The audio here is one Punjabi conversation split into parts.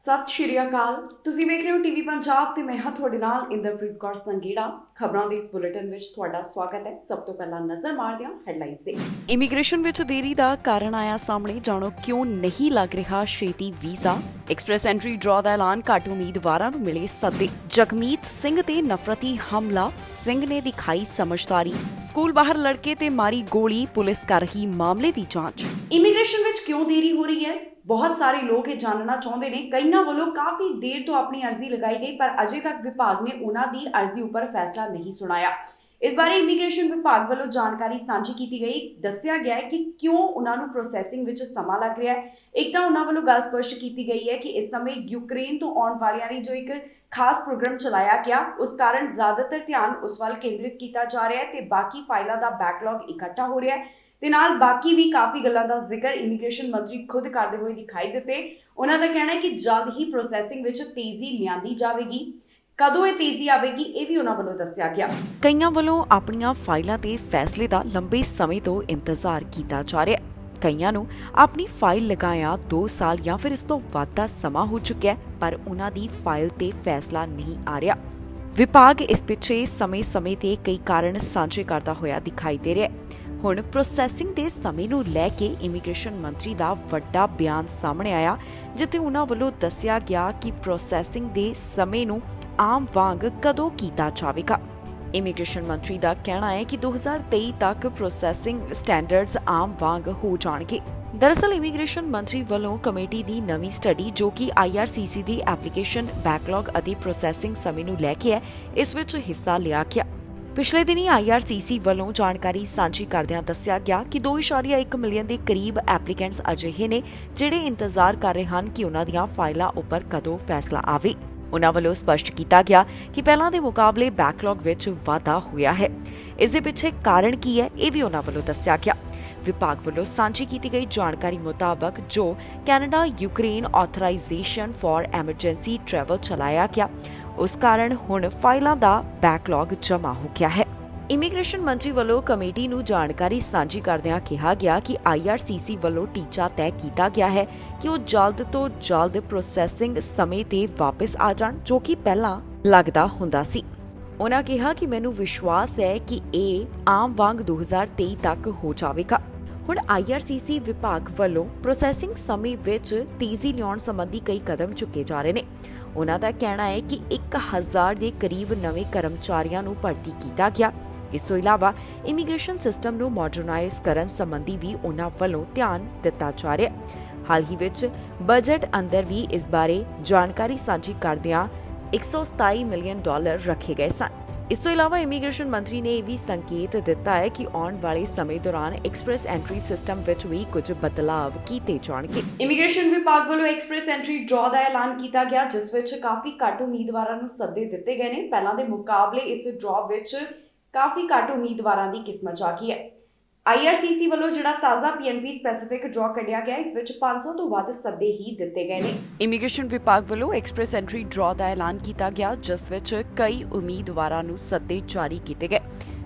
ਸਤਿ ਸ਼੍ਰੀ ਅਕਾਲ। ਤੁਸੀਂ ਵੇਖ ਰਹੇ ਹੋ ਟੀਵੀ ਪੰਜਾਬ ਤੇ ਮੈਂ ਹਾਂ ਤੁਹਾਡੇ ਨਾਲ ਇੰਦਰਪ੍ਰੀਤ ਕੌਰ ਸੰਗੀੜਾ। ਖਬਰਾਂ ਦੇ ਇਸ ਬੁਲੇਟਿਨ ਵਿੱਚ ਤੁਹਾਡਾ ਸਵਾਗਤ ਹੈ। ਸਭ ਤੋਂ ਪਹਿਲਾਂ ਨਜ਼ਰ ਮਾਰਦੇ ਹਾਂ ਹੈਡਲਾਈਨਸ ਤੇ। ਇਮੀਗ੍ਰੇਸ਼ਨ ਵਿੱਚ ਦੇਰੀ ਦਾ ਕਾਰਨ ਆਇਆ ਸਾਹਮਣੇ, ਜਾਣੋ ਕਿਉਂ ਨਹੀਂ ਲੱਗ ਰਿਹਾ ਛੇਤੀ ਵੀਜ਼ਾ। ਐਕਸਪ੍ਰੈਸ ਐਂਟਰੀ ਡਰਾਅ ਦਾ ਐਲਾਨ, ਘੱਟ ਉਮੀਦਵਾਰਾਂ ਨੂੰ ਮਿਲੇ ਸੱਦੇ। ਜਗਮੀਤ ਸਿੰਘ ਤੇ ਨਫ਼ਰਤੀ ਹਮਲਾ, ਸਿੰਘ ਨੇ ਦਿਖਾਈ ਸਮਝਦਾਰੀ। ਸਕੂਲ ਬਾਹਰ ਲੜਕੇ ਤੇ ਮਾਰੀ ਗੋਲੀ, ਪੁਲਿਸ ਕਰ ਰਹੀ ਮਾਮਲੇ ਦੀ ਜਾਂਚ। ਇਮੀਗ੍ਰੇਸ਼ਨ ਵਿੱਚ ਕਿਉਂ ਦੇਰੀ ਹੋ ਰਹੀ ਹੈ? ਬਹੁਤ ਸਾਰੇ ਲੋਕ ਇਹ ਜਾਣਨਾ ਚਾਹੁੰਦੇ ਨੇ। ਕਈਆਂ ਵੱਲੋਂ ਕਾਫੀ ਦੇਰ ਤੋਂ ਆਪਣੀ ਅਰਜ਼ੀ ਲਗਾਈ ਗਈ, ਪਰ ਅਜੇ ਤੱਕ ਵਿਭਾਗ ਨੇ ਉਹਨਾਂ ਦੀ ਅਰਜ਼ੀ ਉੱਪਰ ਫੈਸਲਾ ਨਹੀਂ ਸੁਣਾਇਆ। ਇਸ ਬਾਰੇ ਇਮੀਗ੍ਰੇਸ਼ਨ ਵਿਭਾਗ ਵੱਲੋਂ ਜਾਣਕਾਰੀ ਸਾਂਝੀ ਕੀਤੀ ਗਈ। ਦੱਸਿਆ ਗਿਆ ਹੈ ਕਿ ਕਿਉਂ ਉਹਨਾਂ ਨੂੰ ਪ੍ਰੋਸੈਸਿੰਗ ਵਿੱਚ ਸਮਾਂ ਲੱਗ ਰਿਹਾ ਹੈ। ਇੱਕ ਤਾਂ ਉਹਨਾਂ ਵੱਲੋਂ ਗੱਲ ਸਪਸ਼ਟ ਕੀਤੀ ਗਈ ਹੈ ਕਿ ਇਸ ਸਮੇਂ ਯੂਕਰੇਨ ਤੋਂ ਆਉਣ ਵਾਲਿਆਂ ਲਈ ਜੋ ਇੱਕ ਖਾਸ ਪ੍ਰੋਗਰਾਮ ਚਲਾਇਆ ਗਿਆ, ਉਸ ਕਾਰਨ ਜ਼ਿਆਦਾਤਰ ਧਿਆਨ ਉਸ ਵੱਲ ਕੇਂਦਰਿਤ ਕੀਤਾ ਜਾ ਰਿਹਾ ਹੈ ਤੇ ਬਾਕੀ ਫਾਈਲਾਂ ਦਾ ਬੈਕਲੌਗ ਇਕੱਠਾ ਹੋ ਰਿਹਾ ਹੈ। ਤੇ ਨਾਲ ਬਾਕੀ ਵੀ ਕਾਫੀ ਗੱਲਾਂ ਦਾ ਜ਼ਿਕਰ ਇਮੀਗ੍ਰੇਸ਼ਨ ਮੰਤਰੀ ਖੁਦ ਕਰਦੇ ਹੋਏ ਦਿਖਾਈ ਦਿੱਤੇ। ਉਹਨਾਂ ਦਾ ਕਹਿਣਾ ਹੈ ਕਿ ਜਲਦ ਹੀ ਪ੍ਰੋਸੈਸਿੰਗ ਵਿੱਚ ਤੇਜ਼ੀ ਲਿਆਂਦੀ ਜਾਵੇਗੀ। ਕਦੋਂ ਇਹ ਤੇਜ਼ੀ ਆਵੇਗੀ, ਇਹ ਵੀ ਉਹਨਾਂ ਵੱਲੋਂ ਦੱਸਿਆ ਗਿਆ। ਕਈਆਂ ਵੱਲੋਂ ਆਪਣੀਆਂ ਫਾਈਲਾਂ ਤੇ ਫੈਸਲੇ ਦਾ ਲੰਬੇ ਸਮੇਂ ਤੋਂ ਇੰਤਜ਼ਾਰ ਕੀਤਾ ਜਾ ਰਿਹਾ ਹੈ। ਕਈਆਂ ਨੂੰ ਆਪਣੀ ਫਾਈਲ ਲਗਾਇਆ 2 ਸਾਲ ਜਾਂ ਫਿਰ ਇਸ ਤੋਂ ਵੱਧ ਦਾ ਸਮਾਂ ਹੋ ਚੁੱਕਿਆ ਹੈ, ਪਰ ਉਹਨਾਂ ਦੀ ਫਾਈਲ ਤੇ ਫੈਸਲਾ ਨਹੀਂ ਆ ਰਿਹਾ। ਵਿਭਾਗ ਇਸ ਪਿੱਛੇ ਸਮੇਂ-ਸਮੇਂ ਤੇ ਕਈ ਕਾਰਨ ਸਾਂਝੇ ਕਰਦਾ ਹੋਇਆ ਦਿਖਾਈ ਦੇ ਰਿਹਾ ਹੈ। ਹੁਣ ਪ੍ਰੋਸੈਸਿੰਗ ਦੇ ਸਮੇਂ ਨੂੰ ਲੈ ਕੇ ਇਮੀਗ੍ਰੇਸ਼ਨ ਮੰਤਰੀ ਦਾ ਵੱਡਾ ਬਿਆਨ ਸਾਹਮਣੇ ਆਇਆ, ਜਿੱਥੇ ਉਹਨਾਂ ਵੱਲੋਂ ਦੱਸਿਆ ਗਿਆ ਕਿ ਪ੍ਰੋਸੈਸਿੰਗ ਦੇ ਸਮੇਂ ਨੂੰ ਆਮ ਵਾਂਗ ਕਦੋਂ ਕੀਤਾ ਜਾਵੇਗਾ। ਇਮੀਗ੍ਰੇਸ਼ਨ ਮੰਤਰੀ ਦਾ ਕਹਿਣਾ ਹੈ ਕਿ 2023 ਤੱਕ ਪ੍ਰੋਸੈਸਿੰਗ ਸਟੈਂਡਰਡਸ ਆਮ ਵਾਂਗ ਹੋ ਜਾਣਗੇ। ਦਰਅਸਲ ਇਮੀਗ੍ਰੇਸ਼ਨ ਮੰਤਰੀ ਵੱਲੋਂ ਕਮੇਟੀ ਦੀ ਨਵੀਂ ਸਟੱਡੀ, ਜੋ ਕਿ IRCC ਦੀ ਐਪਲੀਕੇਸ਼ਨ ਬੈਕਲੌਗ ਅਤੇ ਪ੍ਰੋਸੈਸਿੰਗ ਸਮੇਂ ਨੂੰ ਲੈ ਕੇ ਹੈ, ਇਸ ਵਿੱਚ ਹਿੱਸਾ ਲਿਆ ਗਿਆ। ਪਿਛਲੇ ਦਿਨੀ IRCC ਵੱਲੋਂ ਜਾਣਕਾਰੀ ਸਾਂਝੀ ਕਰਦਿਆਂ ਦੱਸਿਆ ਗਿਆ ਕਿ 2.1 ਮਿਲੀਅਨ ਦੇ ਕਰੀਬ ਐਪਲੀਕੈਂਟਸ ਅਜਿਹੇ ਨੇ ਜਿਹੜੇ ਇੰਤਜ਼ਾਰ ਕਰ ਰਹੇ ਹਨ ਕਿ ਉਹਨਾਂ ਦੀਆਂ ਫਾਈਲਾਂ ਉੱਪਰ ਕਦੋਂ ਫੈਸਲਾ ਆਵੇ। ਉਹਨਾਂ ਵੱਲੋਂ ਸਪਸ਼ਟ ਕੀਤਾ ਗਿਆ ਕਿ ਪਹਿਲਾਂ ਦੇ ਮੁਕਾਬਲੇ ਬੈਕਲੌਗ ਵਿੱਚ ਵਾਧਾ ਹੋਇਆ ਹੈ। ਇਸ ਦੇ ਪਿੱਛੇ ਕਾਰਨ ਕੀ ਹੈ, ਇਹ ਵੀ ਉਹਨਾਂ ਵੱਲੋਂ ਦੱਸਿਆ ਗਿਆ। ਵਿਭਾਗ ਵੱਲੋਂ ਸਾਂਝੀ ਕੀਤੀ ਗਈ ਜਾਣਕਾਰੀ ਮੁਤਾਬਕ ਜੋ Canada Ukraine authorization for emergency travel ਚਲਾਇਆ ਗਿਆ, ਉਸ ਕਾਰਨ ਹੁਣ ਫਾਈਲਾਂ ਦਾ ਬੈਕਲੌਗ ਜਮ੍ਹਾਂ ਹੋ ਗਿਆ ਹੈ। ਇਮੀਗ੍ਰੇਸ਼ਨ ਮੰਤਰੀ ਵੱਲੋਂ ਕਮੇਟੀ ਨੂੰ ਜਾਣਕਾਰੀ ਸਾਂਝੀ ਕਰਦਿਆਂ ਕਿਹਾ ਗਿਆ ਕਿ IRCC ਵੱਲੋਂ ਟੀਚਾ ਤੈਅ ਕੀਤਾ ਗਿਆ ਹੈ ਕਿ ਉਹ ਜਲਦ ਤੋਂ ਜਲਦ ਪ੍ਰੋਸੈਸਿੰਗ ਸਮੇਂ ਤੇ ਵਾਪਸ ਆ ਜਾਣ, ਜੋ ਕਿ ਪਹਿਲਾਂ ਲੱਗਦਾ ਹੁੰਦਾ ਸੀ। ਉਹਨਾਂ ਕਿਹਾ ਕਿ ਮੈਨੂੰ ਵਿਸ਼ਵਾਸ ਹੈ ਕਿ ਇਹ ਆਮ ਵਾਂਗ 2023 ਤੱਕ ਹੋ ਜਾਵੇਗਾ। ਹੁਣ IRCC ਵਿਭਾਗ ਵੱਲੋਂ ਪ੍ਰੋਸੈਸਿੰਗ ਸਮੇਂ ਵਿੱਚ ਤੇਜ਼ੀ ਲਿਆਉਣ ਸੰਬੰਧੀ ਕਈ ਕਦਮ ਚੁੱਕੇ ਜਾ ਰਹੇ ਨੇ। ਉਹਨਾਂ ਦਾ ਕਹਿਣਾ ਹੈ ਕਿ 1000 ਦੇ ਕਰੀਬ ਨਵੇਂ ਕਰਮਚਾਰੀਆਂ ਨੂੰ ਭਰਤੀ ਕੀਤਾ ਗਿਆ। ਇਸ ਤੋਂ ਇਲਾਵਾ ਇਮੀਗ੍ਰੇਸ਼ਨ ਸਿਸਟਮ ਨੂੰ ਮਾਡਰਨਾਈਜ਼ ਕਰਨ ਸੰਬੰਧੀ ਵੀ ਉਹਨਾਂ ਵੱਲੋਂ ਧਿਆਨ ਦਿੱਤਾ ਜਾ ਰਿਹਾ ਹੈ। ਹਾਲ ਹੀ ਵਿੱਚ ਬਜਟ ਅੰਦਰ ਵੀ ਇਸ ਬਾਰੇ ਜਾਣਕਾਰੀ ਸਾਂਝੀ ਕਰਦਿਆਂ $127 ਮਿਲੀਅਨ ਰੱਖੇ ਗਏ ਸਨ। ਇਸ ਤੋਂ ਇਲਾਵਾ ਇਮੀਗ੍ਰੇਸ਼ਨ ਮੰਤਰੀ ਨੇ ਇਹ ਵੀ ਸੰਕੇਤ ਦਿੱਤਾ ਹੈ ਕਿ ਆਉਣ ਵਾਲੇ ਸਮੇਂ ਦੌਰਾਨ ਐਕਸਪ੍ਰੈਸ ਐਂਟਰੀ ਸਿਸਟਮ ਵਿੱਚ ਵੀ ਕੁਝ ਬਦਲਾਵ ਕੀਤੇ ਜਾਣਗੇ। ਇਮੀਗ੍ਰੇਸ਼ਨ ਵਿਭਾਗ ਵੱਲੋਂ ਐਕਸਪ੍ਰੈਸ ਐਂਟਰੀ ਡਰਾਅ ਦਾ ਐਲਾਨ ਕੀਤਾ ਗਿਆ, ਜਿਸ ਵਿੱਚ ਕਾਫੀ ਘੱਟ ਉਮੀਦਵਾਰਾਂ ਨੂੰ ਸੱਦੇ ਦਿੱਤੇ ਗਏ ਨੇ। ਪਹਿਲਾਂ ਦੇ ਮੁਕਾਬਲੇ ਇਸ ਡਰਾਅ ਵਿੱਚ ਕਾਫੀ ਘੱਟ ਉਮੀਦਵਾਰਾਂ ਦੀ ਕਿਸਮਤ ਜਾਗੀ ਹੈ। IRCC ਵੱਲੋਂ ਜਿਹੜਾ ਤਾਜ਼ਾ PNP ਸਪੈਸੀਫਿਕ ਡਰਾਅ ਕੱਢਿਆ ਗਿਆ, ਇਸ ਵਿੱਚ 500 ਤੋਂ ਵੱਧ ਸੱਦੇ ਹੀ ਦਿੱਤੇ ਗਏ ਨੇ। ਇਮੀਗ੍ਰੇਸ਼ਨ ਵਿਭਾਗ ਵੱਲੋਂ ਐਕਸਪ੍ਰੈਸ ਐਂਟਰੀ ਡਰਾਅ ਦਾ ਐਲਾਨ ਕੀਤਾ ਗਿਆ, ਜਿਸ ਵਿੱਚ ਕਈ ਉਮੀਦਵਾਰਾਂ ਨੂੰ ਸੱਦੇ ਜਾਰੀ ਕੀਤੇ ਗਏ।